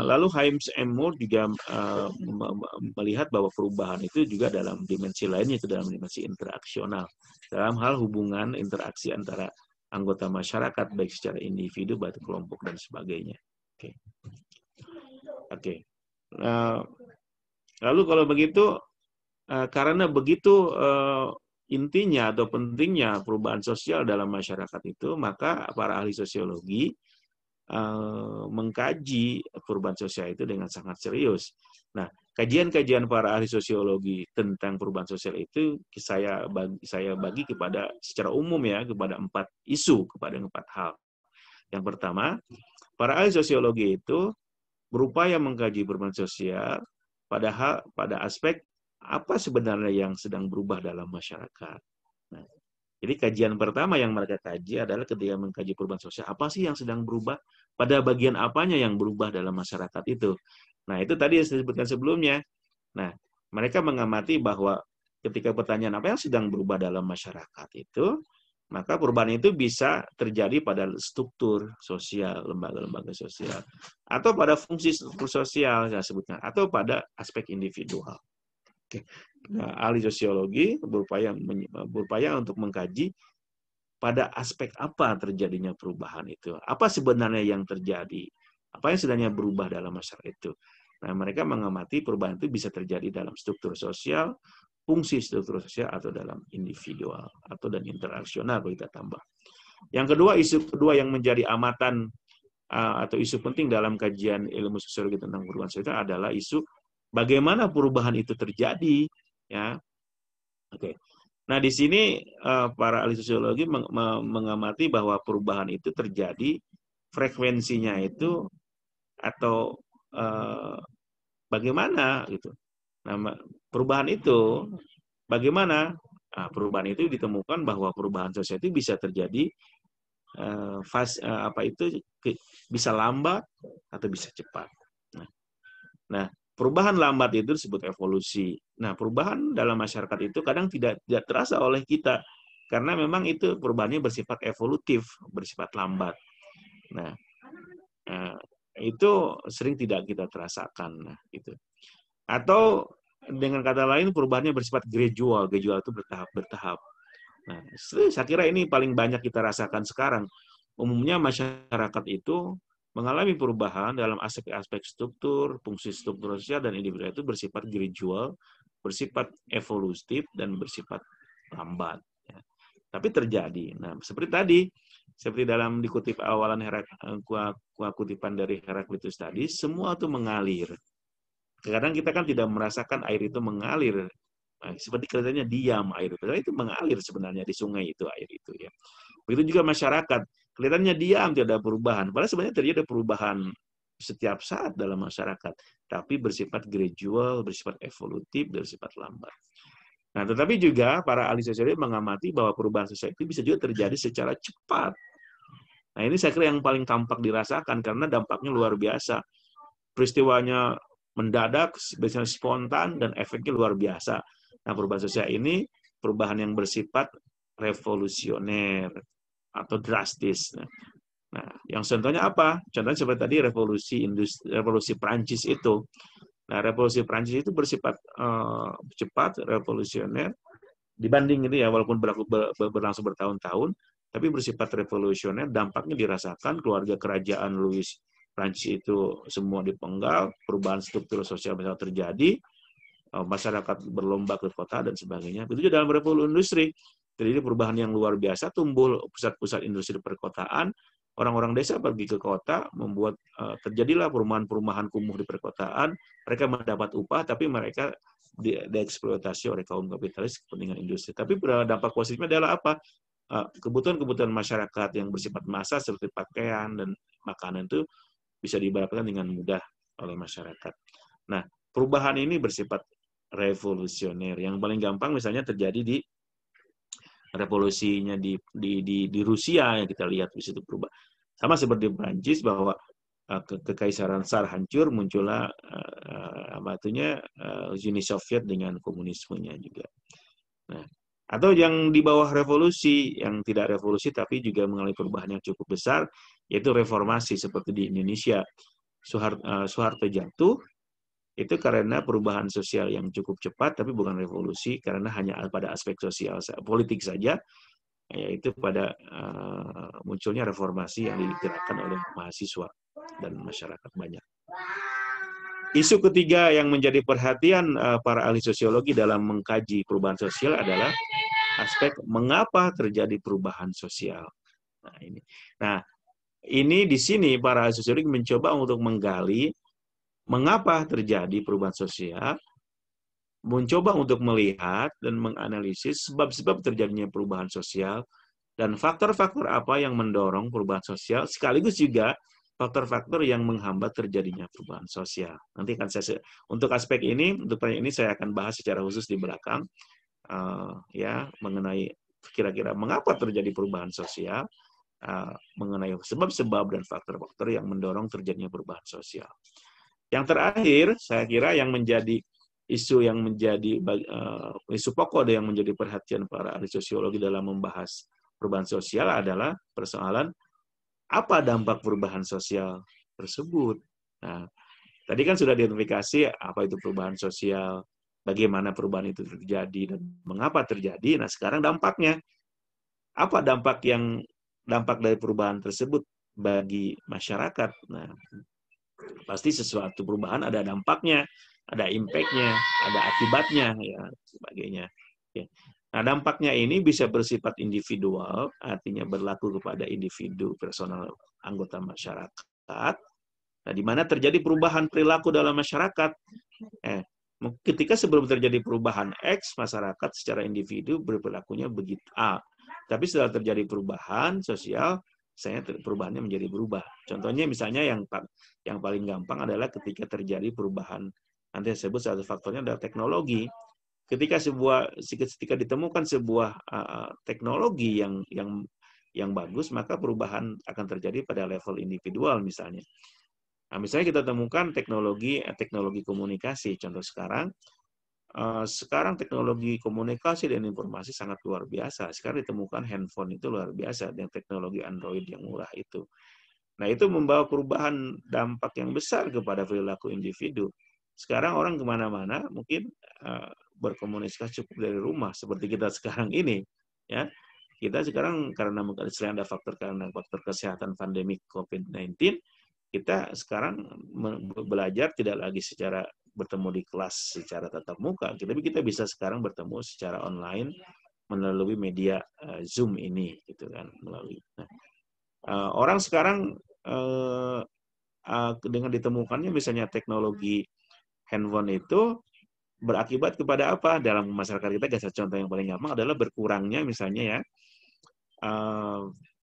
Lalu Himes and Moore juga melihat bahwa perubahan itu juga dalam dimensi lainnya, itu dalam dimensi interaksional, dalam hal hubungan interaksi antara anggota masyarakat, baik secara individu, baik kelompok, dan sebagainya. Oke. Lalu kalau begitu, karena begitu intinya atau pentingnya perubahan sosial dalam masyarakat itu, maka para ahli sosiologi mengkaji perubahan sosial itu dengan sangat serius. Nah, kajian-kajian para ahli sosiologi tentang perubahan sosial itu saya bagi kepada secara umum ya kepada 4 isu, kepada 4 hal. Yang pertama, para ahli sosiologi itu berupaya mengkaji perubahan sosial pada aspek apa sebenarnya yang sedang berubah dalam masyarakat. Nah, jadi kajian pertama yang mereka kaji adalah ketika mengkaji perubahan sosial, apa sih yang sedang berubah, pada bagian apanya yang berubah dalam masyarakat itu. Nah, itu tadi yang saya sebutkan sebelumnya. Nah, mereka mengamati bahwa ketika pertanyaan apa yang sedang berubah dalam masyarakat itu, maka perubahan itu bisa terjadi pada struktur sosial, lembaga-lembaga sosial, atau pada fungsi struktur sosial, saya sebutkan, atau pada aspek individual. Nah, ahli sosiologi berupaya untuk mengkaji pada aspek apa terjadinya perubahan itu. Apa sebenarnya yang terjadi? Apa yang sebenarnya berubah dalam masyarakat itu? Nah, mereka mengamati perubahan itu bisa terjadi dalam struktur sosial, fungsi struktur sosial, atau dalam individual, atau dan interaksional kalau kita tambah. Yang kedua, isu kedua yang menjadi amatan atau isu penting dalam kajian ilmu sosiologi tentang perubahan sosial adalah isu bagaimana perubahan itu terjadi, ya. Oke. Nah, di sini para ahli sosiologi mengamati bahwa perubahan itu terjadi, frekuensinya itu atau bagaimana gitu. Nah, perubahan itu bagaimana? Nah, perubahan itu ditemukan bahwa perubahan sosial itu bisa terjadi bisa lambat atau bisa cepat. Nah, perubahan lambat itu disebut evolusi. Nah, perubahan dalam masyarakat itu kadang tidak terasa oleh kita karena memang itu perubahannya bersifat evolutif, bersifat lambat. Nah, itu sering tidak kita terasakan. Nah, gitu. Atau dengan kata lain perubahannya bersifat gradual. Gradual itu bertahap. Nah, saya kira ini paling banyak kita rasakan sekarang. Umumnya masyarakat itu mengalami perubahan dalam aspek-aspek struktur, fungsi struktur sosial dan individu itu bersifat gradual, bersifat evolutif, dan bersifat lambat. Ya. Tapi terjadi. Nah, seperti dalam dikutip awalan kutipan dari Heraklitus tadi, semua itu mengalir. Kadang kita kan tidak merasakan air itu mengalir. Nah, seperti kelihatannya diam air itu. Itu mengalir sebenarnya di sungai itu air itu ya. Begitu juga masyarakat. Kelihatannya diam, tidak ada perubahan. Padahal sebenarnya terjadi perubahan setiap saat dalam masyarakat. Tapi bersifat gradual, bersifat evolutif, bersifat lambat. Nah, tetapi juga para ahli sosiologi mengamati bahwa perubahan sosial itu bisa juga terjadi secara cepat. Nah, ini saya kira yang paling tampak dirasakan karena dampaknya luar biasa. Peristiwanya mendadak, biasanya spontan, dan efeknya luar biasa. Nah, perubahan sosial ini perubahan yang bersifat revolusioner atau drastis. Nah, yang contohnya apa? Contohnya seperti tadi revolusi Prancis itu. Nah, revolusi Prancis itu bersifat cepat, revolusioner dibanding itu ya, walaupun berlangsung bertahun-tahun, tapi bersifat revolusioner. Dampaknya dirasakan keluarga kerajaan Louis Prancis itu semua dipenggal, perubahan struktur sosial misalnya terjadi, masyarakat berlomba ke kota dan sebagainya. Begitu juga dalam revolusi industri. Terjadi perubahan yang luar biasa, tumbuh pusat-pusat industri di perkotaan, orang-orang desa pergi ke kota, membuat terjadilah perumahan-perumahan kumuh di perkotaan, mereka mendapat upah, tapi mereka dieksploitasi oleh kaum kapitalis kepentingan industri. Tapi dampak positifnya adalah apa? Kebutuhan-kebutuhan masyarakat yang bersifat massa seperti pakaian dan makanan itu bisa diibaratkan dengan mudah oleh masyarakat. Nah, perubahan ini bersifat revolusioner. Yang paling gampang misalnya terjadi di revolusinya di Rusia yang kita lihat di situ berubah. Sama seperti Prancis bahwa kekaisaran Tsar hancur, muncullah Uni Soviet dengan komunismenya juga. Nah, atau yang di bawah revolusi, yang tidak revolusi tapi juga mengalami perubahan yang cukup besar, yaitu reformasi seperti di Indonesia. Soeharto jatuh, itu karena perubahan sosial yang cukup cepat, tapi bukan revolusi, karena hanya pada aspek sosial, politik saja, yaitu pada munculnya reformasi yang digerakkan oleh mahasiswa dan masyarakat banyak. Isu ketiga yang menjadi perhatian para ahli sosiologi dalam mengkaji perubahan sosial adalah aspek mengapa terjadi perubahan sosial. Nah, ini di sini para ahli sosiologi mencoba untuk menggali mengapa terjadi perubahan sosial, mencoba untuk melihat dan menganalisis sebab-sebab terjadinya perubahan sosial, dan faktor-faktor apa yang mendorong perubahan sosial, sekaligus juga faktor-faktor yang menghambat terjadinya perubahan sosial. Nanti akan untuk aspek ini, untuk pertanyaan ini saya akan bahas secara khusus di belakang, ya, mengenai kira-kira mengapa terjadi perubahan sosial, mengenai sebab-sebab dan faktor-faktor yang mendorong terjadinya perubahan sosial. Yang terakhir, saya kira yang menjadi isu pokok yang menjadi perhatian para ahli sosiologi dalam membahas perubahan sosial adalah persoalan apa dampak perubahan sosial tersebut. Nah, tadi kan sudah diidentifikasi apa itu perubahan sosial, bagaimana perubahan itu terjadi dan mengapa terjadi. Nah, sekarang dampaknya. Apa dampak dari perubahan tersebut bagi masyarakat? Nah, pasti sesuatu perubahan ada dampaknya, ada impact-nya, ada akibatnya, ya sebagainya. Oke. Nah, dampaknya ini bisa bersifat individual, artinya berlaku kepada individu, personal, anggota masyarakat. Nah, di mana terjadi perubahan perilaku dalam masyarakat. Ketika sebelum terjadi perubahan X, masyarakat secara individu berperilakunya begitu A. Tapi setelah terjadi perubahan sosial, perubahannya menjadi berubah. Contohnya misalnya yang paling gampang adalah ketika terjadi perubahan, nanti saya sebut satu faktornya adalah teknologi. Ketika ditemukan sebuah teknologi yang bagus, maka perubahan akan terjadi pada level individual misalnya. Nah, misalnya kita temukan teknologi komunikasi. Contoh sekarang teknologi komunikasi dan informasi sangat luar biasa. Sekarang ditemukan handphone itu luar biasa dengan teknologi Android yang murah itu. Nah, itu membawa perubahan dampak yang besar kepada perilaku individu. Sekarang orang kemana-mana mungkin berkomunikasi cukup dari rumah seperti kita sekarang ini. Ya, kita sekarang karena selain ada faktor kesehatan pandemik COVID-19, kita sekarang belajar tidak lagi secara bertemu di kelas secara tatap muka, tapi kita bisa sekarang bertemu secara online melalui media Zoom ini, gitu kan, melalui. Orang sekarang dengan ditemukannya misalnya teknologi handphone itu berakibat kepada apa dalam masyarakat kita? Contoh yang paling gampang adalah berkurangnya misalnya ya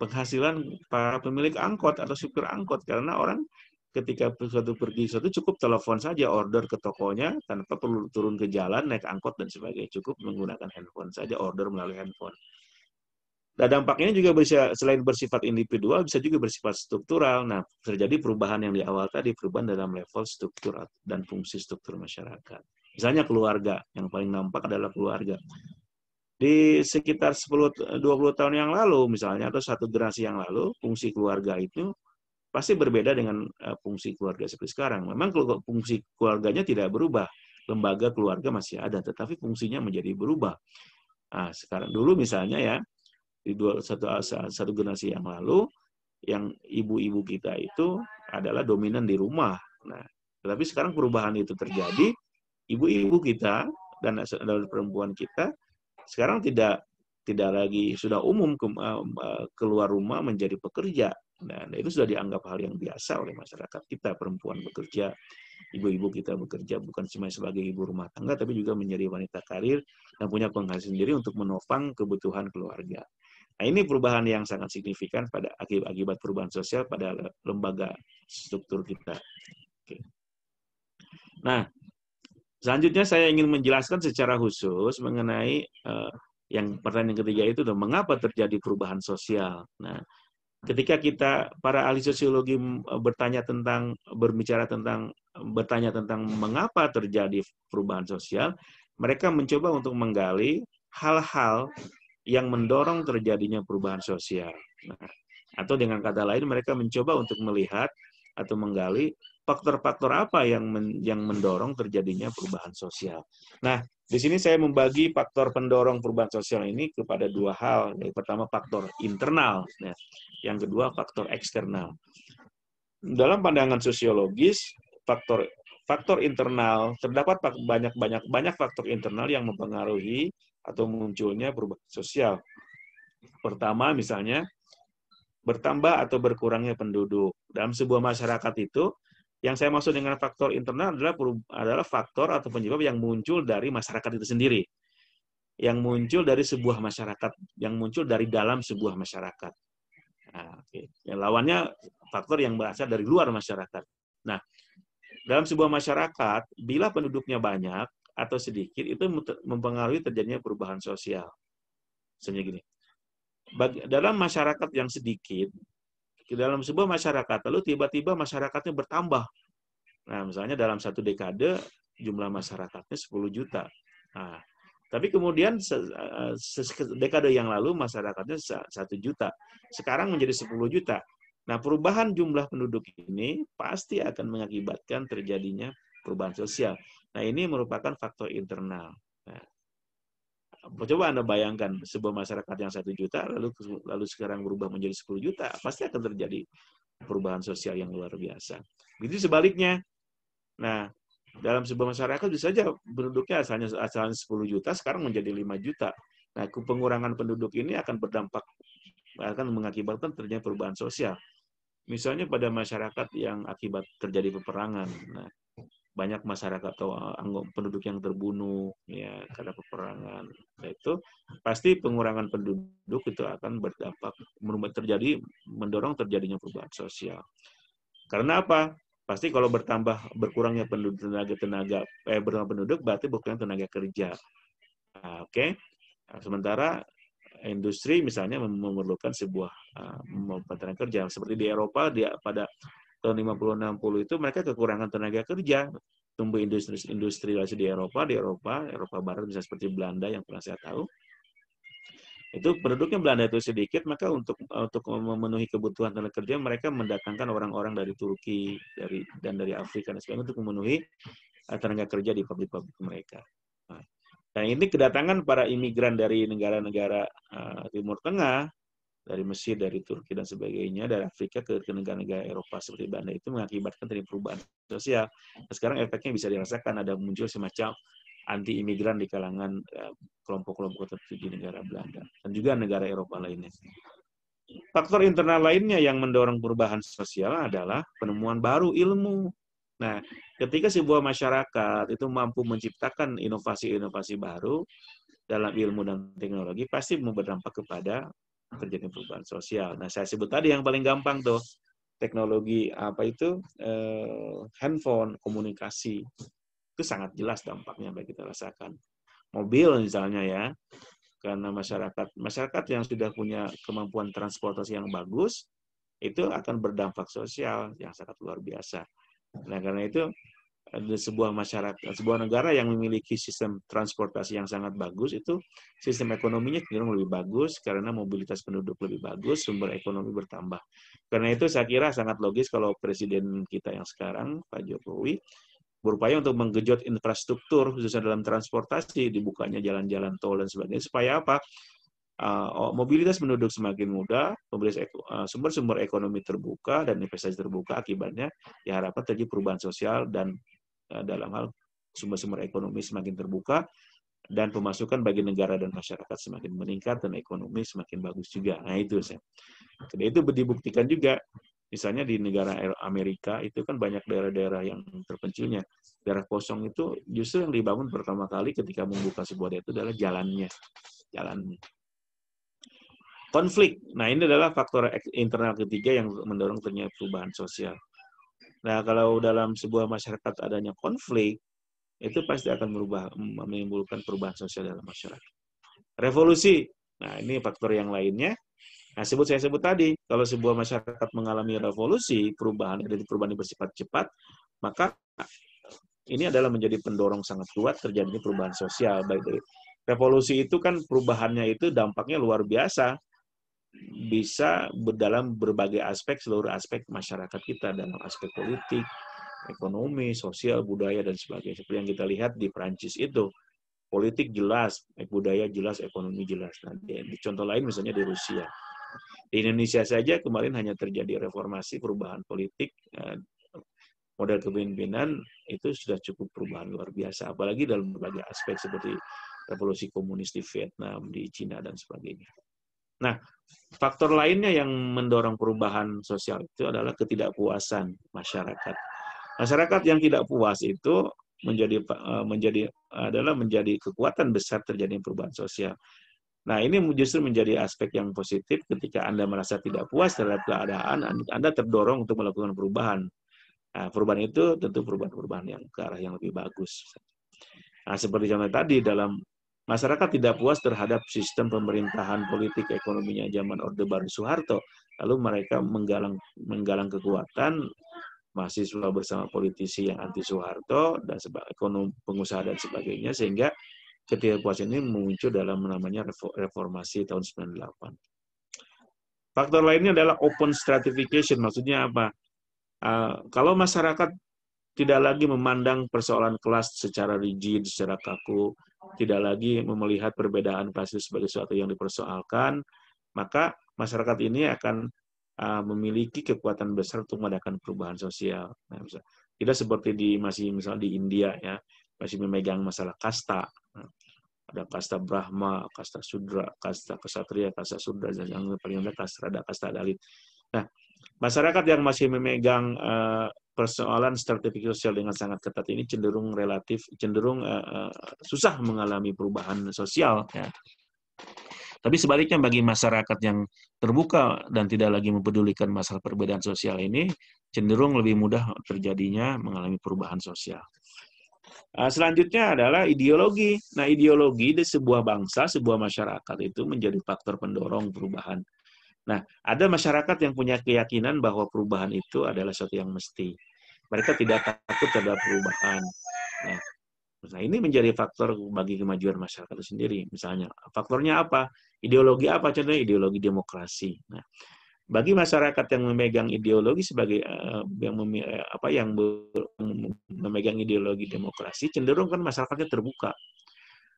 penghasilan para pemilik angkot atau supir angkot, karena orang ketika pergi cukup telepon saja, order ke tokonya tanpa perlu turun ke jalan naik angkot dan sebagainya, cukup menggunakan handphone saja, order melalui handphone. Nah, dampaknya juga bisa selain bersifat individual bisa juga bersifat struktural. Nah, terjadi perubahan yang di awal tadi, perubahan dalam level struktur dan fungsi struktur masyarakat. Misalnya keluarga, yang paling nampak adalah keluarga. Di sekitar 10-20 tahun yang lalu misalnya, atau satu generasi yang lalu, fungsi keluarga itu pasti berbeda dengan fungsi keluarga seperti sekarang. Memang fungsi keluarganya tidak berubah, lembaga keluarga masih ada, tetapi fungsinya menjadi berubah. Nah, sekarang dulu misalnya ya, di satu generasi yang lalu, yang ibu-ibu kita itu adalah dominan di rumah. Nah, tetapi sekarang perubahan itu terjadi, ibu-ibu kita dan perempuan kita sekarang tidak lagi sudah umum keluar rumah menjadi pekerja. Dan itu sudah dianggap hal yang biasa oleh masyarakat kita, perempuan bekerja, ibu-ibu kita bekerja bukan cuma sebagai ibu rumah tangga, tapi juga menjadi wanita karir dan punya penghasilan sendiri untuk menopang kebutuhan keluarga. Nah, ini perubahan yang sangat signifikan pada akibat perubahan sosial pada lembaga struktur kita. Oke. Nah, selanjutnya saya ingin menjelaskan secara khusus mengenai yang pertanyaan ketiga itu, mengapa terjadi perubahan sosial. Nah, ketika para ahli sosiologi bertanya tentang mengapa terjadi perubahan sosial, mereka mencoba untuk menggali hal-hal yang mendorong terjadinya perubahan sosial. Nah, atau dengan kata lain, mereka mencoba untuk melihat atau menggali faktor-faktor apa yang mendorong terjadinya perubahan sosial. Nah, di sini saya membagi faktor pendorong perubahan sosial ini kepada dua hal. Yang pertama faktor internal, yang kedua faktor eksternal. Dalam pandangan sosiologis, faktor internal terdapat banyak faktor internal yang mempengaruhi atau munculnya perubahan sosial. Pertama, misalnya bertambah atau berkurangnya penduduk. Dalam sebuah masyarakat itu, yang saya maksud dengan faktor internal adalah faktor atau penyebab yang muncul dari masyarakat itu sendiri. Yang muncul dari sebuah masyarakat, yang muncul dari dalam sebuah masyarakat. Nah, yang lawannya faktor yang berasal dari luar masyarakat. Nah, dalam sebuah masyarakat, bila penduduknya banyak atau sedikit, itu mempengaruhi terjadinya perubahan sosial. Misalnya gini, dalam masyarakat yang sedikit, dalam sebuah masyarakat, lalu tiba-tiba masyarakatnya bertambah. Nah, misalnya dalam satu dekade, jumlah masyarakatnya 10 juta. Nah, tapi kemudian dekade yang lalu masyarakatnya 1 juta. Sekarang menjadi 10 juta. Nah, perubahan jumlah penduduk ini pasti akan mengakibatkan terjadinya perubahan sosial. Nah, ini merupakan faktor internal. Nah, coba Anda bayangkan sebuah masyarakat yang 1 juta lalu sekarang berubah menjadi 10 juta, pasti akan terjadi perubahan sosial yang luar biasa. Begitu sebaliknya. Nah, dalam sebuah masyarakat bisa saja penduduknya asalnya 10 juta sekarang menjadi 5 juta. Nah, pengurangan penduduk ini akan mengakibatkan terjadinya perubahan sosial. Misalnya pada masyarakat yang akibat terjadi peperangan. Nah, banyak masyarakat atau penduduk yang terbunuh ya karena peperangan. Nah, itu pasti pengurangan penduduk itu akan berdampak mendorong terjadinya perubahan sosial. Karena apa? Pasti kalau berkurangnya bertambah penduduk berarti berkurang tenaga kerja. Nah, oke. Nah, sementara industri misalnya memerlukan sebuah tenaga kerja seperti di Eropa pada tahun 50-60 itu mereka kekurangan tenaga kerja. Tumbuh industrialisasi di Eropa Barat bisa seperti Belanda yang pernah saya tahu. Itu penduduknya Belanda itu sedikit, maka untuk memenuhi kebutuhan tenaga kerja mereka mendatangkan orang-orang dari Turki dan dari Afrika dan sebagainya untuk memenuhi tenaga kerja di pabrik-pabrik mereka. Nah, ini kedatangan para imigran dari negara-negara Timur Tengah, dari Mesir, dari Turki dan sebagainya, dari Afrika ke negara-negara Eropa seperti Belanda itu mengakibatkan terjadi perubahan sosial. Nah, sekarang efeknya bisa dirasakan, ada muncul semacam anti-imigran di kalangan kelompok-kelompok tertentu di negara Belanda dan juga negara Eropa lainnya. Faktor internal lainnya yang mendorong perubahan sosial adalah penemuan baru ilmu. Nah, ketika sebuah masyarakat itu mampu menciptakan inovasi-inovasi baru dalam ilmu dan teknologi, pasti berdampak kepada terjadinya perubahan sosial. Nah, saya sebut tadi yang paling gampang tuh, teknologi handphone, komunikasi. Itu sangat jelas dampaknya bagi kita rasakan. Mobil misalnya ya, karena masyarakat yang sudah punya kemampuan transportasi yang bagus, itu akan berdampak sosial yang sangat luar biasa. Nah, karena itu sebuah negara yang memiliki sistem transportasi yang sangat bagus, itu sistem ekonominya cenderung lebih bagus karena mobilitas penduduk lebih bagus, sumber ekonomi bertambah. Karena itu saya kira sangat logis kalau presiden kita yang sekarang, Pak Jokowi, berupaya untuk menggenjot infrastruktur khususnya dalam transportasi, dibukanya jalan-jalan tol dan sebagainya, supaya apa? Mobilitas penduduk semakin mudah, sumber-sumber ekonomi terbuka dan investasi terbuka, akibatnya diharapkan terjadi perubahan sosial dan dalam hal sumber-sumber ekonomi semakin terbuka dan pemasukan bagi negara dan masyarakat semakin meningkat dan ekonomi semakin bagus juga. Nah, itu saya. Jadi itu dibuktikan juga. Misalnya di negara Amerika itu kan banyak daerah-daerah yang terpencilnya. Daerah kosong itu justru yang dibangun pertama kali ketika membuka sebuah daerah itu adalah jalannya. Konflik. Nah, ini adalah faktor internal ketiga yang mendorong terjadinya perubahan sosial. Nah, kalau dalam sebuah masyarakat adanya konflik, itu pasti akan menimbulkan perubahan sosial dalam masyarakat. Revolusi. Nah, ini faktor yang lainnya. Nah, saya sebut tadi, kalau sebuah masyarakat mengalami revolusi, perubahan yang bersifat cepat, maka ini adalah menjadi pendorong sangat kuat terjadinya perubahan sosial. Baik dari revolusi itu kan perubahannya itu dampaknya luar biasa, bisa dalam berbagai aspek, seluruh aspek masyarakat kita, dalam aspek politik, ekonomi, sosial, budaya, dan sebagainya. Seperti yang kita lihat di Perancis itu, politik jelas, budaya jelas, ekonomi jelas. Nah, di contoh lain misalnya di Rusia. Di Indonesia saja kemarin hanya terjadi reformasi, perubahan politik, model kepemimpinan itu sudah cukup perubahan luar biasa. Apalagi dalam berbagai aspek seperti revolusi komunis di Vietnam, di Cina, dan sebagainya. Nah, faktor lainnya yang mendorong perubahan sosial itu adalah ketidakpuasan masyarakat. Masyarakat yang tidak puas itu menjadi kekuatan besar terjadi perubahan sosial. Nah, ini justru menjadi aspek yang positif ketika Anda merasa tidak puas terhadap keadaan, Anda terdorong untuk melakukan perubahan. Nah, perubahan itu tentu perubahan-perubahan yang ke arah yang lebih bagus. Nah, seperti contoh tadi, dalam masyarakat tidak puas terhadap sistem pemerintahan politik ekonominya zaman Orde Baru Soeharto, lalu mereka menggalang kekuatan mahasiswa bersama politisi yang anti Soeharto dan ekonomi pengusaha dan sebagainya, sehingga ketidakpuasan ini muncul dalam namanya reformasi tahun 98. Faktor lainnya adalah open stratification. Maksudnya apa? Kalau masyarakat tidak lagi memandang persoalan kelas secara rigid, secara kaku, tidak lagi melihat perbedaan kelas itu sebagai sesuatu yang dipersoalkan, maka masyarakat ini akan memiliki kekuatan besar untuk mengadakan perubahan sosial. Nah, tidak seperti misalnya di India ya, masih memegang masalah kasta. Nah, ada kasta Brahma, kasta Sudra, kasta Ksatria, kasta Sudra, dan yang paling rendah kasta Dalit. Nah, masyarakat yang masih memegang persoalan stratifikasi sosial dengan sangat ketat ini cenderung susah mengalami perubahan sosial. Ya. Tapi sebaliknya bagi masyarakat yang terbuka dan tidak lagi mempedulikan masalah perbedaan sosial ini, cenderung lebih mudah terjadinya mengalami perubahan sosial. Selanjutnya adalah ideologi. Nah, ideologi di sebuah bangsa, sebuah masyarakat itu menjadi faktor pendorong perubahan. Nah, ada masyarakat yang punya keyakinan bahwa perubahan itu adalah sesuatu yang mesti. Mereka tidak takut terhadap perubahan. Nah, ini menjadi faktor bagi kemajuan masyarakat itu sendiri. Misalnya, faktornya apa? Ideologi apa? Contohnya ideologi demokrasi. Nah, bagi masyarakat yang memegang ideologi sebagai yang memegang ideologi demokrasi, cenderung kan masyarakatnya terbuka.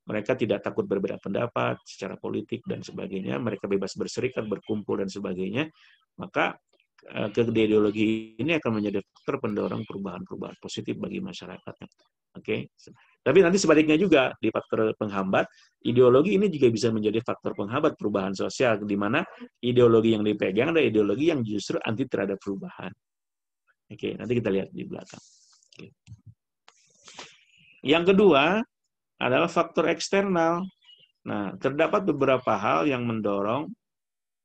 Mereka tidak takut berbeda pendapat secara politik dan sebagainya. Mereka bebas berserikat, berkumpul dan sebagainya. Maka ideologi ini akan menjadi faktor pendorong perubahan-perubahan positif bagi masyarakat. Oke. Tapi nanti sebaliknya juga di faktor penghambat, ideologi ini juga bisa menjadi faktor penghambat perubahan sosial, di mana ideologi yang dipegang adalah ideologi yang justru anti terhadap perubahan. Oke, nanti kita lihat di belakang. Oke. Yang kedua adalah faktor eksternal. Nah, terdapat beberapa hal yang mendorong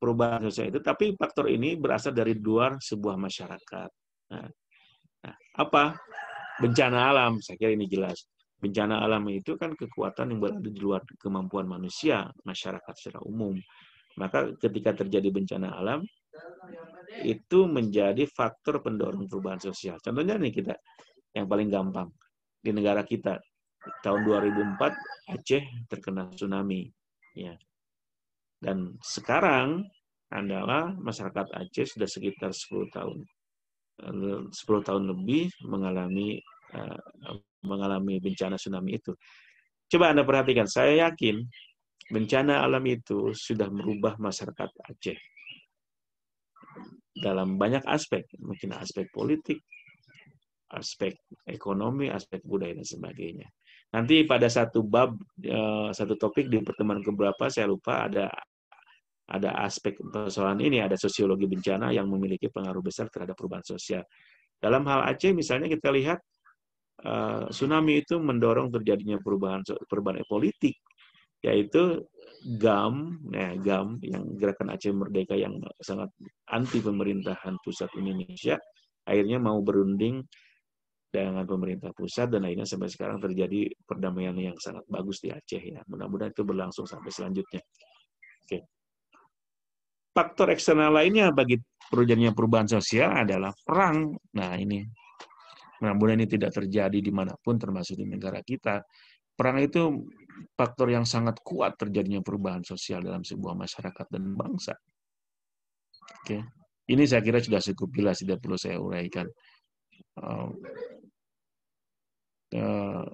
perubahan sosial itu, tapi faktor ini berasal dari luar sebuah masyarakat. Nah, apa? Bencana alam, saya kira ini jelas. Bencana alam itu kan kekuatan yang berada di luar kemampuan manusia, masyarakat secara umum. Maka ketika terjadi bencana alam, itu menjadi faktor pendorong perubahan sosial. Contohnya nih kita, yang paling gampang. Di negara kita, tahun 2004, Aceh terkena tsunami. Ya. Dan sekarang adalah masyarakat Aceh sudah sekitar 10 tahun lebih mengalami bencana tsunami itu. Coba Anda perhatikan, saya yakin bencana alam itu sudah merubah masyarakat Aceh dalam banyak aspek, mungkin aspek politik, aspek ekonomi, aspek budaya dan sebagainya. Nanti pada satu topik di pertemuan keberapa saya lupa ada aspek persoalan ini, ada sosiologi bencana yang memiliki pengaruh besar terhadap perubahan sosial. Dalam hal Aceh misalnya kita lihat tsunami itu mendorong terjadinya perubahan politik, yaitu GAM yang Gerakan Aceh Merdeka yang sangat anti pemerintahan pusat Indonesia, akhirnya mau berunding dengan pemerintah pusat dan akhirnya sampai sekarang terjadi perdamaian yang sangat bagus di Aceh ya. Mudah-mudahan itu berlangsung sampai selanjutnya. Oke. Faktor eksternal lainnya bagi terjadinya perubahan sosial adalah perang. Nah ini, mudah-mudahan ini tidak terjadi dimanapun termasuk di negara kita. Perang itu faktor yang sangat kuat terjadinya perubahan sosial dalam sebuah masyarakat dan bangsa. Oke. Ini saya kira sudah cukup jelas, tidak perlu saya uraikan.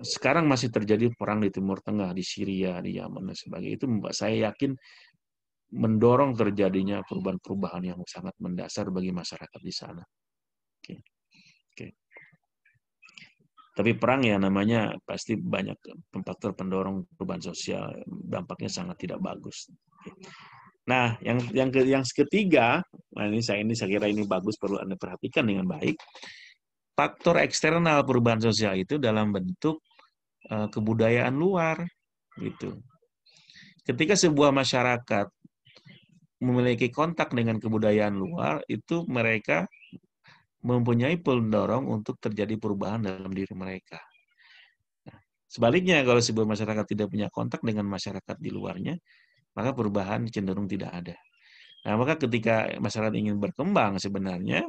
Sekarang masih terjadi perang di Timur Tengah, di Syria, di Yaman dan sebagainya. Itu membuat saya yakin mendorong terjadinya perubahan-perubahan yang sangat mendasar bagi masyarakat di sana. Oke. Tapi perang ya namanya pasti banyak faktor pendorong perubahan sosial, dampaknya sangat tidak bagus. Nah, yang ketiga, saya kira ini bagus, perlu Anda perhatikan dengan baik. Faktor eksternal perubahan sosial itu dalam bentuk kebudayaan luar, gitu. Ketika sebuah masyarakat memiliki kontak dengan kebudayaan luar, itu mereka mempunyai pendorong untuk terjadi perubahan dalam diri mereka. Nah, sebaliknya, kalau sebuah masyarakat tidak punya kontak dengan masyarakat di luarnya, maka perubahan cenderung tidak ada. Nah, maka ketika masyarakat ingin berkembang, sebenarnya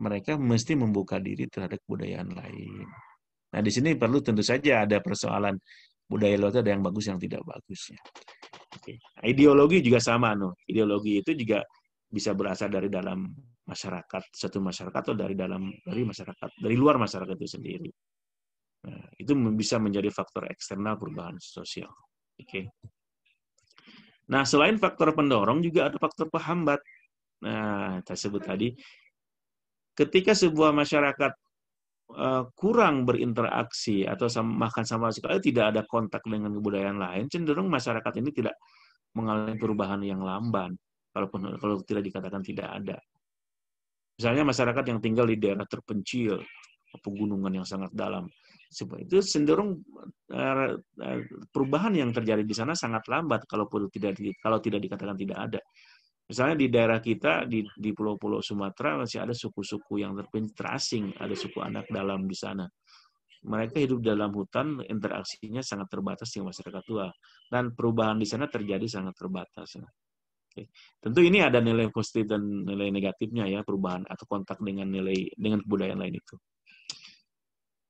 mereka mesti membuka diri terhadap kebudayaan lain. Nah, di sini perlu tentu saja ada persoalan budaya luar, ada yang bagus, yang tidak bagus. Oke. Nah, ideologi juga sama, Ideologi itu juga bisa berasal dari dalam masyarakat, satu masyarakat atau dari masyarakat, dari luar masyarakat itu sendiri. Nah, itu bisa menjadi faktor eksternal perubahan sosial. Oke. Nah, selain faktor pendorong juga ada faktor penghambat. Nah, saya sebut tadi, ketika sebuah masyarakat kurang berinteraksi atau bahkan sama sekali tidak ada kontak dengan kebudayaan lain, cenderung masyarakat ini tidak mengalami perubahan yang lamban, kalau tidak dikatakan tidak ada. Misalnya masyarakat yang tinggal di daerah terpencil, pegunungan yang sangat dalam, itu cenderung perubahan yang terjadi di sana sangat lambat kalau tidak dikatakan tidak ada. Misalnya di daerah kita di pulau-pulau Sumatera masih ada suku-suku yang terasing, ada suku anak dalam di sana. Mereka hidup dalam hutan, interaksinya sangat terbatas dengan masyarakat tua, dan perubahan di sana terjadi sangat terbatas. Oke. Tentu ini ada nilai positif dan nilai negatifnya ya, perubahan atau kontak dengan kebudayaan lain itu.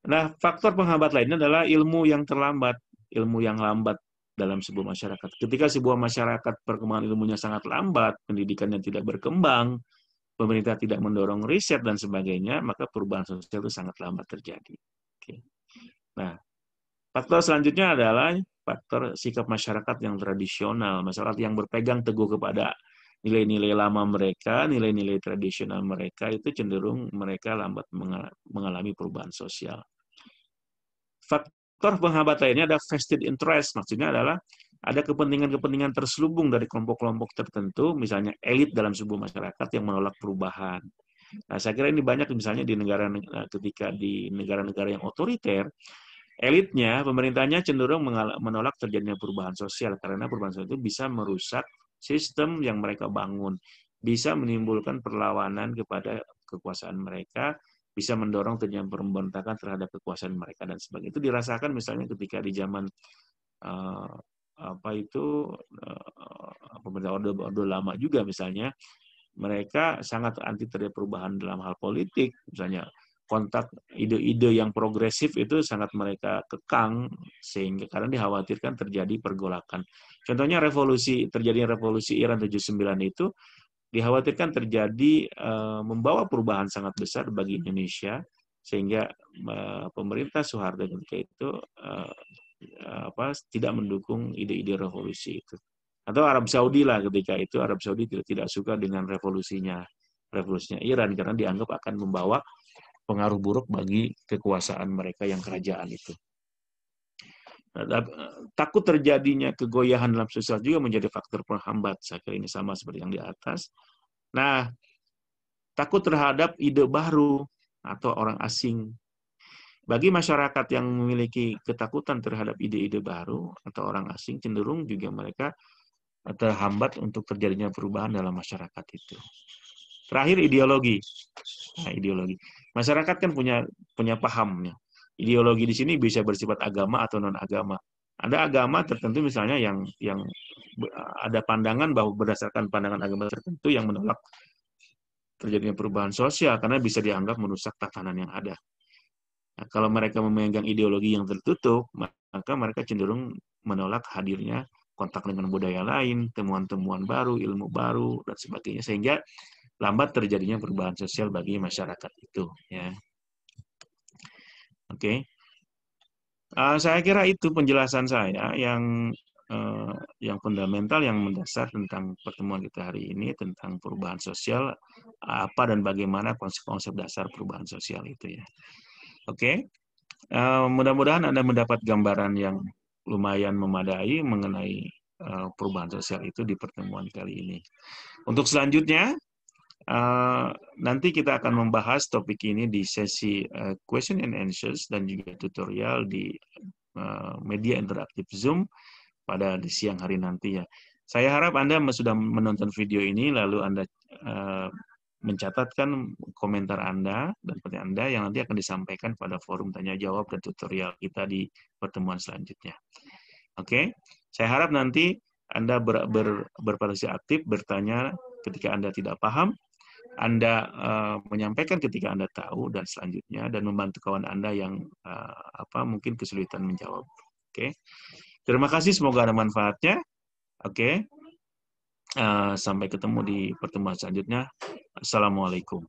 Nah, faktor penghambat lainnya adalah ilmu yang lambat dalam sebuah masyarakat. Ketika sebuah masyarakat perkembangan ilmunya sangat lambat, pendidikannya tidak berkembang, pemerintah tidak mendorong riset dan sebagainya, maka perubahan sosial itu sangat lambat terjadi. Oke. Nah, faktor selanjutnya adalah faktor sikap masyarakat yang tradisional, masyarakat yang berpegang teguh kepada nilai-nilai lama mereka, nilai-nilai tradisional mereka, itu cenderung mereka lambat mengalami perubahan sosial. Faktor penghambat lainnya ada vested interest, maksudnya adalah ada kepentingan-kepentingan terselubung dari kelompok-kelompok tertentu, misalnya elit dalam sebuah masyarakat yang menolak perubahan. Nah, saya kira ini banyak misalnya ketika di negara-negara yang otoriter, elitnya, pemerintahnya cenderung menolak terjadinya perubahan sosial karena perubahan sosial itu bisa merusak sistem yang mereka bangun, bisa menimbulkan perlawanan kepada kekuasaan mereka, bisa mendorong terjadinya pemberontakan terhadap kekuasaan mereka dan sebagainya. Itu dirasakan misalnya ketika di zaman pemerintah Orde Lama juga misalnya, mereka sangat anti terhadap perubahan dalam hal politik, misalnya kontak ide-ide yang progresif itu sangat mereka kekang sehingga karena dikhawatirkan terjadi pergolakan. Contohnya terjadinya revolusi Iran 79 itu dikhawatirkan terjadi membawa perubahan sangat besar bagi Indonesia sehingga pemerintah Soeharto ketika itu tidak mendukung ide-ide revolusi itu. Atau Arab Saudi lah ketika itu, Arab Saudi tidak suka dengan revolusinya Iran karena dianggap akan membawa pengaruh buruk bagi kekuasaan mereka yang kerajaan itu. Takut terjadinya kegoyahan dalam sosial juga menjadi faktor penghambat. Saya kira ini sama seperti yang di atas. Nah, takut terhadap ide baru atau orang asing. Bagi masyarakat yang memiliki ketakutan terhadap ide-ide baru atau orang asing, cenderung juga mereka terhambat untuk terjadinya perubahan dalam masyarakat itu. Terakhir, ideologi. Nah, ideologi. Masyarakat kan punya pahamnya. Ideologi di sini bisa bersifat agama atau non-agama. Ada agama tertentu misalnya yang ada pandangan bahwa berdasarkan pandangan agama tertentu yang menolak terjadinya perubahan sosial karena bisa dianggap merusak tatanan yang ada. Nah, kalau mereka memegang ideologi yang tertutup, maka mereka cenderung menolak hadirnya kontak dengan budaya lain, temuan-temuan baru, ilmu baru, dan sebagainya, sehingga lambat terjadinya perubahan sosial bagi masyarakat itu. Ya. Oke. Saya kira itu penjelasan saya yang fundamental, yang mendasar tentang pertemuan kita hari ini, tentang perubahan sosial, apa dan bagaimana konsep-konsep dasar perubahan sosial itu ya. Oke. Mudah-mudahan Anda mendapat gambaran yang lumayan memadai mengenai perubahan sosial itu di pertemuan kali ini. Untuk selanjutnya, nanti kita akan membahas topik ini di sesi question and answers dan juga tutorial di media interaktif Zoom pada di siang hari nanti ya. Saya harap Anda sudah menonton video ini, lalu Anda mencatatkan komentar Anda dan pertanyaan Anda yang nanti akan disampaikan pada forum tanya jawab dan tutorial kita di pertemuan selanjutnya. Oke, saya harap nanti Anda berpartisipasi aktif, bertanya ketika Anda tidak paham, Anda menyampaikan ketika Anda tahu, dan selanjutnya dan membantu kawan Anda yang mungkin kesulitan menjawab. Oke, terima kasih, semoga ada manfaatnya. Oke, sampai ketemu di pertemuan selanjutnya. Assalamualaikum.